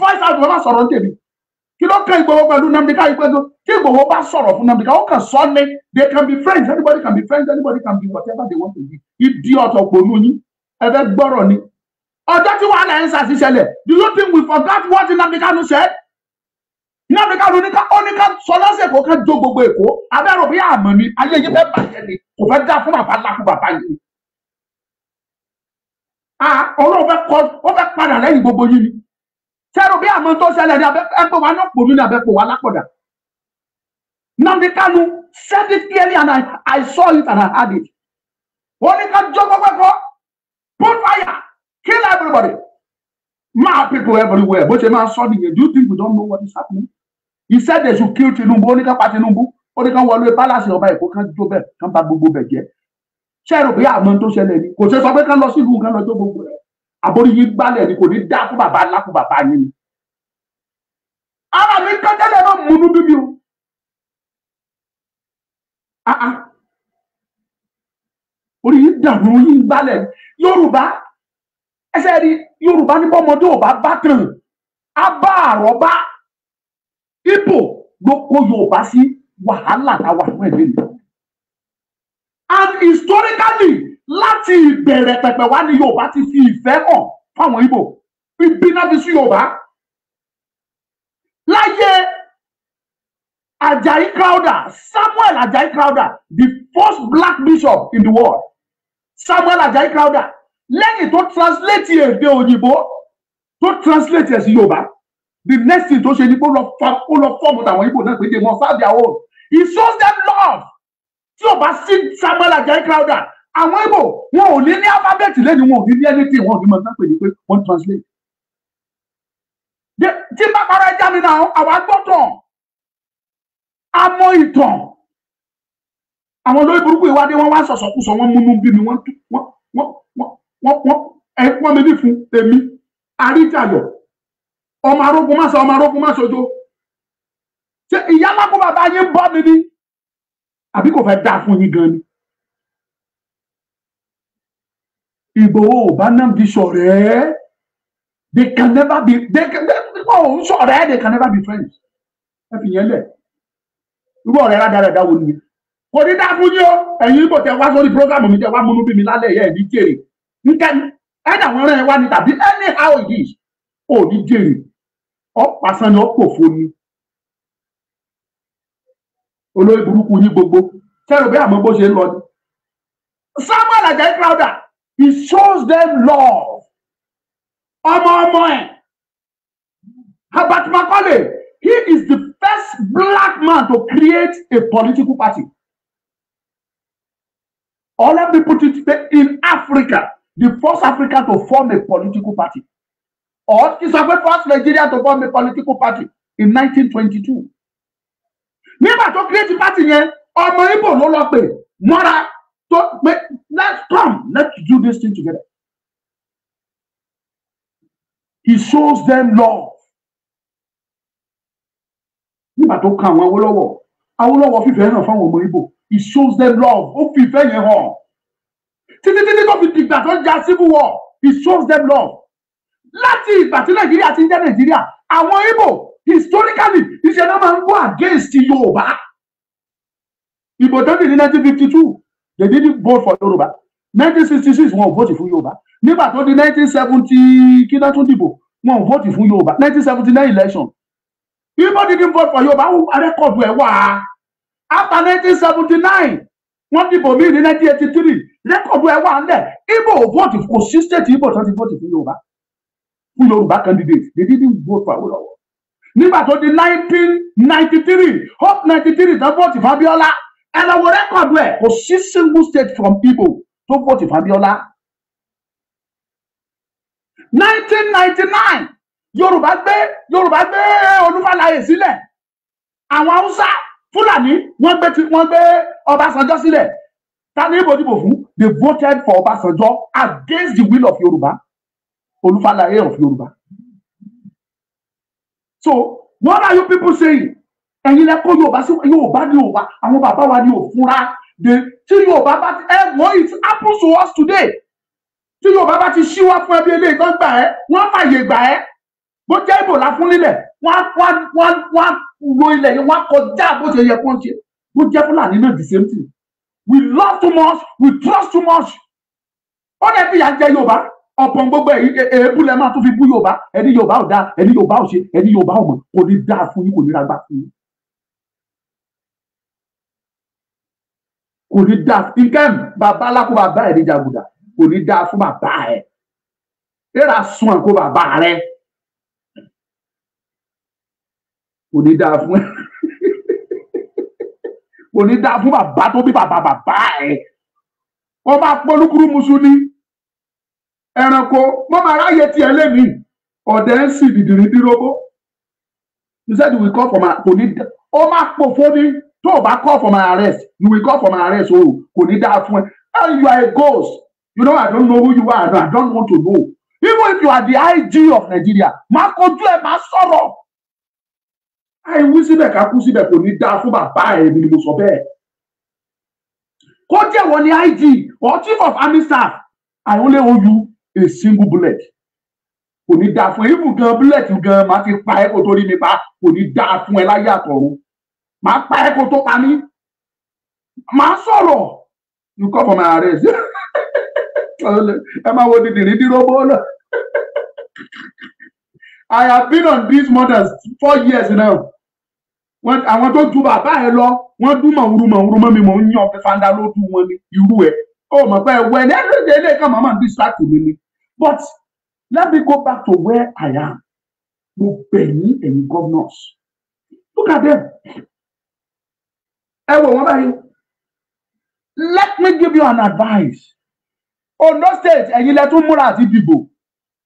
voice out máa sọ̀rọ̀ tèmi kí ló kàn Ìgbòho pẹ̀lú Nnamdi Kanu pẹ̀lú tí Ìgbòho bá sọ̀rọ̀ fún Nnamdi Kanu ó kàn sọ ní they can be friends anybody can be friends anybody can be whatever they want to be idiot òpònú yín ẹ fẹ́ gbọ́rọ̀ ni ọjọ́ tí wàhálà ẹ̀ ń ṣàṣìṣẹlẹ̀ do you think we forgot what Nnamdi Kanu said Nnamdi Kanu ní ká sọ lọ́sẹ̀ kó ká jó gbogbo Èkó abẹ́rò bí àmọ́ ni ayé yìí fẹ́ bàjẹ́ ni kò fẹ́ dá fún bàbá ńlá fún bàbá yìí Ọlọ́run ó fẹ́ padà lẹ́yìn gbogbo yìí ni sẹ́rù bí àmọ́ tó ṣẹlẹ̀ ní ẹgbẹ́ wa náà pò ní abẹ́pò wa lápọ̀dà Nnamdi Kanu said it clearly and I saw it and I heard it ó ní ká jó gbogbo Èkó put fire kill everybody mad people everywhere bó ṣe máa sọ nìyẹn do you think we don't know what is happening he said they should kill Tinubu ó ní ká pa Tinubu ó ní ká wọlé palace ọba Èkó kan jó bẹ́ẹ̀ kan bà gbogbo bẹ̀ jẹ́ ṣẹ́rù bí àmọ́ tó ṣẹlẹ̀ ni kò ṣe sọ pé kán lọ sí ìlú kan lọ jó gbogbo rẹ̀ àbórí yìí gbálẹ̀ ni kò ní dá fún bàbá ńlá fún bàbá yín ni ara mi kán tẹ́lẹ̀ náà múnú bíbí o orí yìí dànù yìí gbálẹ̀ Yorùbá ẹsẹ̀ rí Yorùbá ní bọ́mọdé ò bá bá tàn á bá àrọ́bá Ìgbò ló kó Yorùbá sí wàhálà táwa fún ẹ̀mí mi and historically láti ìbẹ̀rẹ̀ pẹ̀pẹ̀ wá ní Yorùbá ti fi ìfẹ́ hàn fáwọn Ìgbò ìbínú fi sí Yorùbá láyé Ajayi Crowther, Samuel Ajayi Crowther, the first black bishop in the world. Samuel Ajayi Crowther, lẹ́yìn tó translate èdè òyìnbó, tó translate ẹ̀ sí Yorùbá. The next thing tó ṣe ni kó lọ fọ́ọ̀mù àwọn Igbo náà pé they must have their own. He shows them love. Tí o bá sí Samuel Ajayi Crowther, àwọn Igbo wọn ò ní alphabet lẹ́nu, wọn ò ní anything, wọn ò ní mọ̀ sápè ní pé wọ́n translate. Tí bá para ẹja mi náà, àwọn agbọ́tàn, àmọ́ ìtàn, àwọn olórí burúkú ìwádìí wọn wá sọ̀sọ̀kúsọ, wọn múnú bí mi, wọ́n mi ní fún èmi, Àríjàyọ̀, ọmọ arógun má sojo. Ṣé ìyá lákó bàbá yín bọ́ mi ní? Àbí kò fẹ́ dá fún yín gan ni? Ìgbòho ò bá Nnamdi ṣọ̀rẹ́. They can never be, they can never be friends. Ẹ fi yẹn lẹ̀. Irú ọ̀rẹ́ rádaràda wo nìyẹn? Kò ní dá fún yín o. Ẹ̀yin Ìgbò tẹ wá sórí program mi tẹ wá múnú bí mi lálẹ́ yẹn ní jèrè. Nǹkan ẹ̀dá wọn rẹ̀ wá ní tàbí anyhow it is. Ò ní jèrè. Ọ̀pàṣán ni ọ̀pòfo ni. Olórí burúkú yín gbogbo. Ṣẹ́rù bí àmọ́ bó ṣe ń lọ ni. Samuel Ajayi Crowther, he shows them love. Ọmọ ẹ̀. Herbert Macaulay, he is the first black man to create a political party. All of the put it in Africa, the first African to form a political party. Or is the first Nigeria to form a political party in 1922. Nígbà tó create party yẹn, ọmọ Igbo ló lọ pé mọ́ra tó pé let's do this thing together. He shows them love. Nígbà tó kan àwọn Awólọ́wọ̀ fìfẹ́ hàn fáwọn ọmọ Igbo. He shows them love. Ó fìfẹ́ yẹn hàn. Títí tó fi dìgbà tó jà civil war. He shows them love. Láti ìgbà tí Nàìjíríà ti ń jẹ́ Nàìjíríà, àwọn Igbo historically iṣẹ́ náà máa ń go against Yorùbá. Ìbò tó dì ní 1952, they didn't vote for Yorùbá. 1966 wọn ò vote fún Yorùbá. Nígbà tó di 1970 kí náà tún dìbò, wọn ò vote fún Yorùbá. 1979 election. Igbo didn't vote for Yorùbá, wọ́n rẹ́kọ̀dù ẹ̀ wá. After 1979, wọ́n dìbò míì ní 1983, rẹ́kọ̀dù ẹ̀ wá ńlẹ̀. Igbo vote kò sí state Igbo tó ti vote fún Yorùbá. Fún Yorùbá candidate, they didn't vote for Awólọ́wọ̀. Nígbà tó di 1993, Hope 93 tó vote fún Abíọ́lá. Ẹ lọ wo rẹ́kọ̀dù ẹ̀, kò sí single state from Igbo tó vote fún Abíọ́lá. 1999, Yorùbá gbé Olúfàlàyé sílẹ̀. Àwọn Haúsá Fulani wọ́n gbé Ọbásanjọ́ sílẹ̀. Ta ni Igbo dìbò fún? They voted for Ọbásanjọ́ against the will of Yorùbá. Olúfàlàyé of Yorùbá. So what are you people saying? Ẹ̀yin lẹ kó Yorùbá sí Yorùbá ní Yorùbá. Àwọn bàbá wa ní òfúnra. Tí Yorùbá bá ti it happens to us today. Tí Yorùbá bá ti ṣíwá fún ẹbí eléyìí tó gbà ẹ́, wọ́n fàyè gbà ẹ́. Bó jẹ́ Ìbò la fún nílẹ̀, wọ́n lo ilẹ̀ yẹn, wọ́n kọjá bó ṣe yẹ kó ń ṣe. Bó jẹ́ Fúlàní náà the same thing. We love too much, we trust too much. Ó lè fi ìyà jẹ Yorùbá. Ọ̀pọ̀ gbogbo èébú lẹ máa tún fi bú Yorùbá. Ẹni Yorùbá ò dáa, ẹni Yorùbá ò ṣe, ẹni Yorùbá ò mọ̀. Kò ní dáa fún yín, kò ní ragbá fún yín. Kò ní dáa. Nǹkan bàbá alákó bàbá ẹ̀ ní jàgùdà. Kò ní dáa fún bàbá ẹ̀. Éra sun àkó bàbá rẹ̀. Kò ní dáa fún ẹ. Kò ní dáa fún bàbá tó bí bàbá ẹ̀. Wọ́n máa polúkúrú musu ní. Ẹranko wọ́n máa ráyè tiẹ̀ lẹ́mìí. Ọ̀dẹ̀ ń sì dìdìrín dírógbó. You said you will call for my kò ní dá. Ó máa pò fún mi. Tó o bá call for my arrest, you will call for my arrest. O kò ní dáa fún ẹ. And you are a ghost. You know I don't know who you are. I don't want to know. Even if you are the IG of Nigeria, máa kojú ẹ̀ máa sọ̀rọ̀. Àìwí síbẹ̀ ká kú síbẹ̀ kò ní dáa fún bàbá ẹ̀ ni mo sọ bẹ́ẹ̀. Kó jẹ́ wọ́n ní IG or chief of army staff, I only owe you a single bullet. Kò ní dáa fún ẹ. Even gan bullet gan máa fi pa ẹ́ kó tó rí mi pa. Kò ní dáa fún ẹ láyé àtọ̀run. Máa pa ẹ́ kó tó pa mí. Máa sọ̀rọ̀. You call for my arrest. Ẹ máa wo dìdìrín dírógbó náà. I have been on this more than 4 years now. àwọn tó ju bàbá ẹ lọ wọ́n dún mọ̀ mi mọ̀ ń yan ọ̀fẹ́ fanda ló dún wọn ní irú ẹ̀ ó mọ̀ pé ẹ̀wẹ̀ ní ẹ̀rẹ́dẹ̀ ilé kan màmá distract mi ni. But let me go back to where I am. Mo bẹ̀ yín ẹ̀yin governors. Look at them. Ẹ wò wọ́n báyìí. Let me give you an advice. Ondo State ẹ̀yin lẹ tún múra àti dìbò.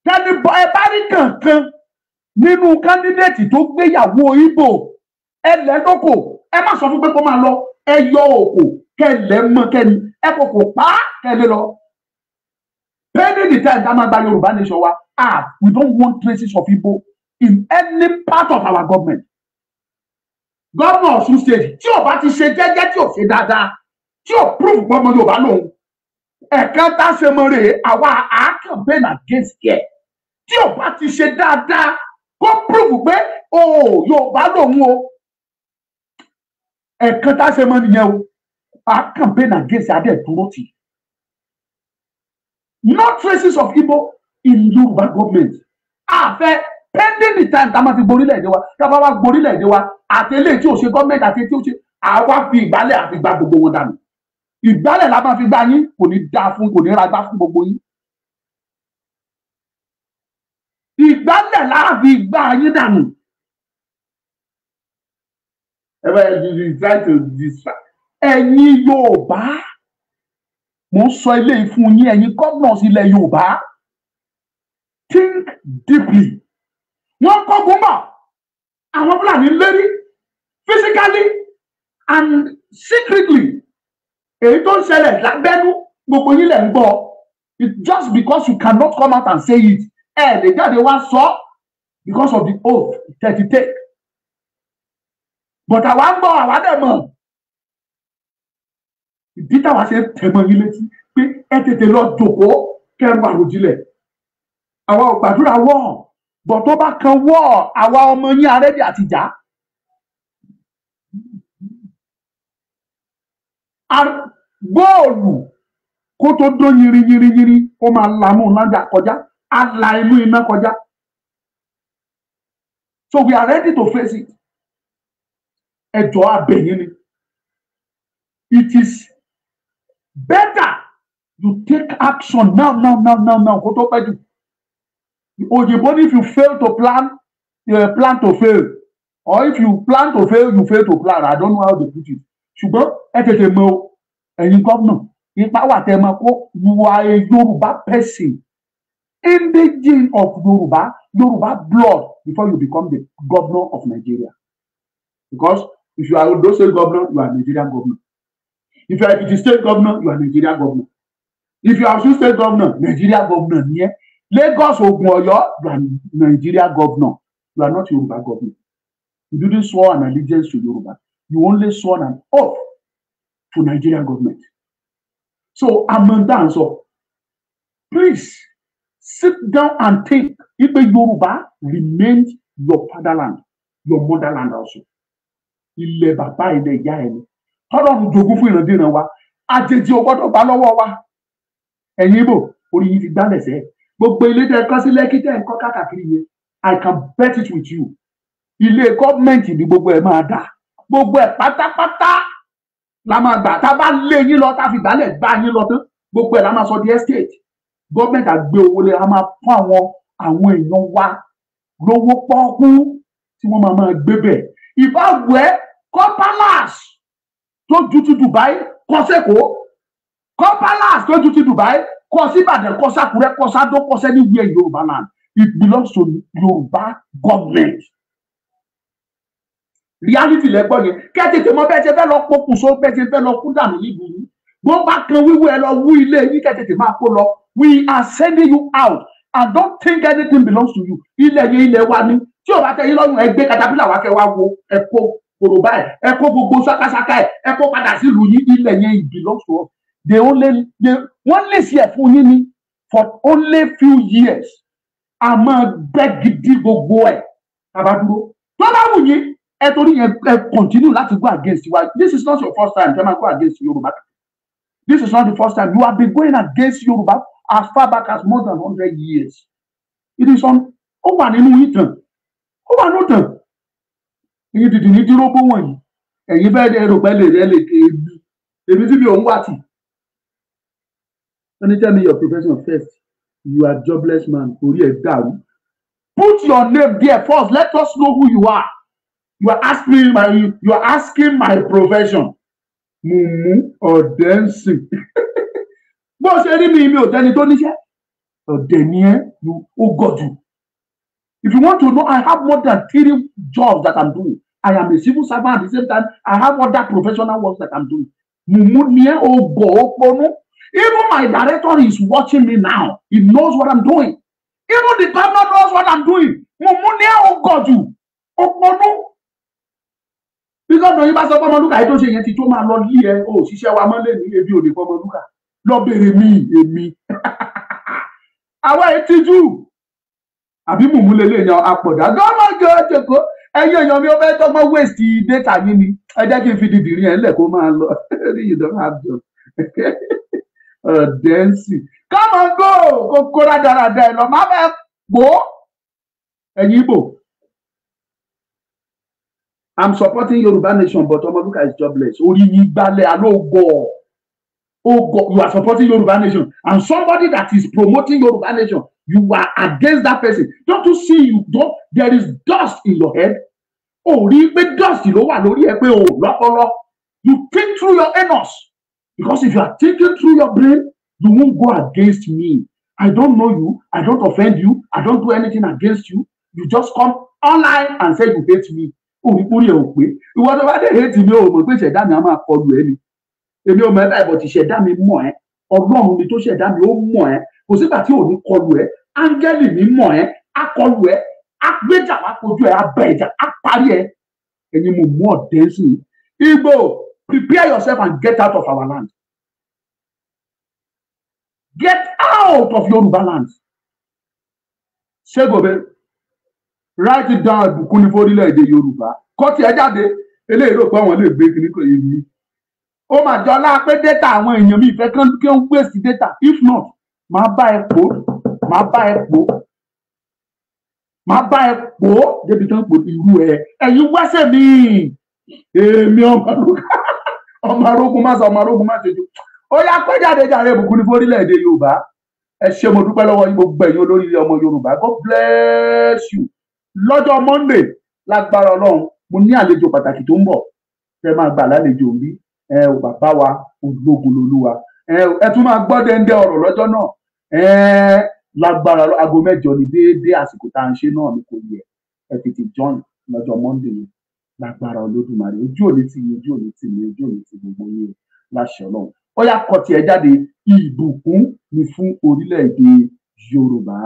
Kẹ́ni ẹ bá rí kankan nínú candidate tó gbéyàwó Ìgbò ẹlẹ́dọ́kò ẹ má sọ fún pé kó máa lọ ẹ yọ òkò kẹlẹ́ mọ́ kẹ́ni ẹ kò kò pa kẹ́lẹ́ lọ. Pending the time that máa gba Yorùbá nation wa we don't want traces of Igbo in any part of our government. Governor Osun State tí ò bá ti ṣe jẹ́jẹ́ tí ò ṣe dáadáa tí ò prove pé ọmọ Yorùbá lòun ẹ̀ka tá a ṣe mọ rèé àwa à campaign against ẹ̀ tí ò bá ti ṣe dáadáa kó prove pé Yorùbá lòun o ẹ̀ka tá a ṣe mọ nìyẹn o à campaign against adé dúró tì. No traces of Igbo in Yoruba government. After pending the time, tá máa fi gborílẹ̀-èdè wa, tá bá wá gborílẹ̀-èdè wa, àti eléyìí tí ò ṣe government àti tí ò ṣe, àwa fi ìgbálẹ̀ àfi gba gbogbo wọn dànù. Ìgbálẹ̀ la máa fi gbá yín, kò ní dá fún, kò ní ra gbá fún gbogbo yín. Ìgbálẹ̀ la fi gbá yín dànù. You try to distract. Ẹ̀yin Yorùbá. Mo sọ eléyìí fún yín ẹ̀yin governors ilẹ̀ Yorùbá. Think deeply. Wọ́n kọ́gun bọ̀. Àwọn Fulani lérí physically and secretly. Èyí tó ń ṣẹlẹ̀ lábẹ́nú gbogbo yín lẹ̀ ń gbọ́. It's just because you cannot come out and say it. Lè jáde wá sọ because of the oath that you take. But àwa ń gbọ́ àwa dẹ̀ mọ̀. Ìdí táwa ṣe tẹ̀mọ́ yín létí pé ẹ tètè lọ jókòó kẹrù àròjinlẹ̀. Àwa ò gbàdúrà wọ̀ bọ̀ tó bá kan wọ̀ àwa ọmọ yín arẹ́dì àtijọ́. Góòlù kó tó dó yiri ó máa lamú lájà kọjá á la inú iná kọjá. So we are ready to face it. Ẹjọ́ abẹ̀yìn ni. It is better you take action now. Kó tó pẹ́ jù. Òyìnbó if you fail to plan, you plan to fail. Or if you plan to fail, you fail to plan. I don't know how they put it. Ṣùgbọ́n ẹ tètè mọ̀ ẹ̀yin gómìnà ipa wà tẹ́ mọ̀ kó you are a Yoruba person. In the gene of Yoruba blood before you become the governor of Nigeria. Because if you are Ondo State governor, you are Nigerian governor. If you are Kiise State governor, you are Nigeria governor. If you are Osun State governor, Nigeria governor. Yeah? Lagos, Ogun, Oyo, you are Nigeria governor. You are not Yoruba governor. You didn't swear an allegiance to Yoruba. You only swore an oath to Nigerian government. So, Amanda, so please sit down and think if Yoruba remains your fatherland, your motherland also. Ilẹ̀ bàbá ilẹ̀ ìyá ẹni. Ọlọ́run jogún fún ìrandíran wa àjèjì ò gbọ́dọ̀ bá lọ́wọ́ wa ẹ̀yin Ìgbò orí yìí ti gbálẹ̀ sẹ́ gbogbo ilé tẹ́ kọ́ sí Lẹ́kì tẹ́ ń kọ́ káàkiri yẹn I can bet it with you ilé gọ́ọ̀mẹ̀ntì ni gbogbo ẹ̀ máa dà gbogbo ẹ̀ pátápátá la máa gbà tá a bá lé yín lọ tá a fi gbálẹ̀ gbá yín lọ tán gbogbo ẹ̀ la máa sọ di estate gọ́ọ̀mẹ̀ntì àgbé owó lé a máa fún àwọn èèyàn wa lówó pọ́ọ́kú tí wọ́n máa gbé bẹ̀ ìbáwẹ̀ kọ́pálàs tó ju ti Dubai kọ́ sẹ́kọ̀ọ́ kọ́pálàs tó ju ti Dubai kọ́ sí Ìbàdàn kọ́ sàkúrẹ́ kọ́ sádó kọ́ sẹ́ni wíẹ̀ Yorùbá land it belongs to Yoruba government. Reality lẹ́gbọ́n yẹn kẹ́tẹ̀tẹ̀ mọ bẹ́ẹ̀ ṣe fẹ́ lọ pokùnso bẹ́ẹ̀ ṣe fẹ́ lọ kú dànù nílùú yìí bó bá kan wíwú ẹ lọ wú ilé yìí kẹ́tẹ̀tẹ̀ máa kó lọ we are sending you out and don't think anything belongs to you ilẹ̀ yẹn ilẹ̀ wa ni tí o bá tẹ yín lọ́rùn ẹgbẹ́ katapila wa kẹ wá wo ẹ̀kọ́ kòròbá ẹ̀ ẹ̀kọ́ gbogbo ṣákáṣáká ẹ̀ ẹ̀kọ́ padà sí ìlú yín ilẹ̀ yẹn it belongs to us wọ́n lè ṣe ẹ̀ fún yín ni for only few years a máa bẹ́ gidi gbogbo ẹ̀ abádúró tó bá wù yín ẹ torí yẹn ẹ continue láti go against wa this is not your first time tẹ́ máa go against Yoruba this is not the first time you have been going against Yoruba as far back as more than 100 years it is on ó wà nínú ìtàn ó wà nínú ìtàn ẹ̀yin dìdì ní dúrógbó wọ̀nyí ẹ̀yin bẹ́ẹ̀ dẹ̀ rò pẹ́lẹ̀ rẹ̀ lè ké èmi tí mi ò ń wá tì. Let me tell me your profession first. You are jobless man. Orí ẹ̀ dàrú. Put your name there first. Let us know who you are. You are asking my profession. Mumu ọ̀dẹ́nsìn. Bó ṣe rí mi ò tẹ́ni tó níṣẹ́. Ọ̀dẹ̀ ni ẹ́, oh God you. If you want to know, I have more than 3 jobs that I'm doing. I am a civil servant at the same time. I have other professional works that I'm doing. Mumu ni ẹ́, oh God. Even my director is watching me now. He knows what I'm doing. Even the governor knows what I'm doing. Mumu ni ẹ́, oh God you. Oh because no, you must have come look at it. You to my Lord here. Oh, she shall want to leave you. The come look at. Lord, me. Àwa etiju. Àbí mumu lele yan apoda. Go go. Ẹ̀yin èèyàn mi ó fẹ́ tó mo waste data yín ni. Ẹ jẹ́ kí n fi dìdìrín ẹ lẹ̀ kó máa lọ. You don't have job. Dancing. Come on go. Kókó rádaràda ẹ lọ. Má fẹ́ gbó. Ẹ̀yin Igbo. I'm supporting Yoruba nation, but Omoduka is jobless. Oh God, you are supporting Yoruba nation, and somebody that is promoting Yoruba nation, you are against that person. Don't you see? There is dust in your head. Oh, dust. You think through your anus, because if you are thinking through your brain, you won't go against me. I don't know you. I don't offend you. I don't do anything against you. You just come online and say you hate me. Orí ò pé ìwọ tó bá dé hate mi ò mọ̀ pé ṣẹ̀dá mi á máa kọlù ẹ ni èmi ò mọ̀ ẹ́ báyìí bọ̀ ti ṣẹ̀dá mi mọ̀ ẹ́ Ọlọ́run mi tó ṣẹ̀dá mi ó mọ̀ ẹ́ kò sígbà tí ò ní kọlù ẹ áńgẹ́lì mi mọ̀ ẹ́ á kọlù ẹ á gbéjà wá kojú ẹ á bẹ ìjà á parí ẹ ẹ̀yin mo mú ọ̀dẹ́ sí i Igbo prepare yourself and get out of our land. Get out of Yoruba land. Ṣégobe. Write it down ìbùkún ní fórílẹ̀-èdè Yorùbá kọ́ tí ẹ jáde eléyìí rò pé àwọn lè gbé kíní kò yé mi ó mà jọ lá pé data àwọn èèyàn mi ìfẹ́ kí wọ́n waste data if not máa bá ẹ pò débi tó ń pò irú ẹ ẹ̀yin wẹ́sẹ̀ mi èmi ọmọ arógun má ṣe jù ó yá pé jáde jàre ìbùkún ní fórílẹ̀-èdè Yorùbá ẹ ṣé mo dúpẹ́ lọ́wọ́ yín gbogbo ẹ̀yin olóríire ọmọ Yorùbá God bless you. Lọ́jọ́ Monday lágbára Ọlọ́run mo ní àlejò pàtàkì tó ń bọ̀ tẹ́ máa gbà lálejò ń bí bàbá wa ológun lolúwa ẹ tún máa gbọ́ dẹ́ndẹ́ ọ̀rọ̀ lọ́jọ́ náà lágbára aago 8 ní déédéé àsìkò tá à ń ṣe náà ni kò yẹ ẹ tètè join lọ́jọ́ Monday ni lágbára Olódùmarè ojú òní ti mi ojú òní ti mi ojú òní ti gbogbo yín láṣẹ Ọlọ́run ó yá kọ tiẹ̀ jáde ìbùkún ni fún orílẹ̀-èdè Yorùbá.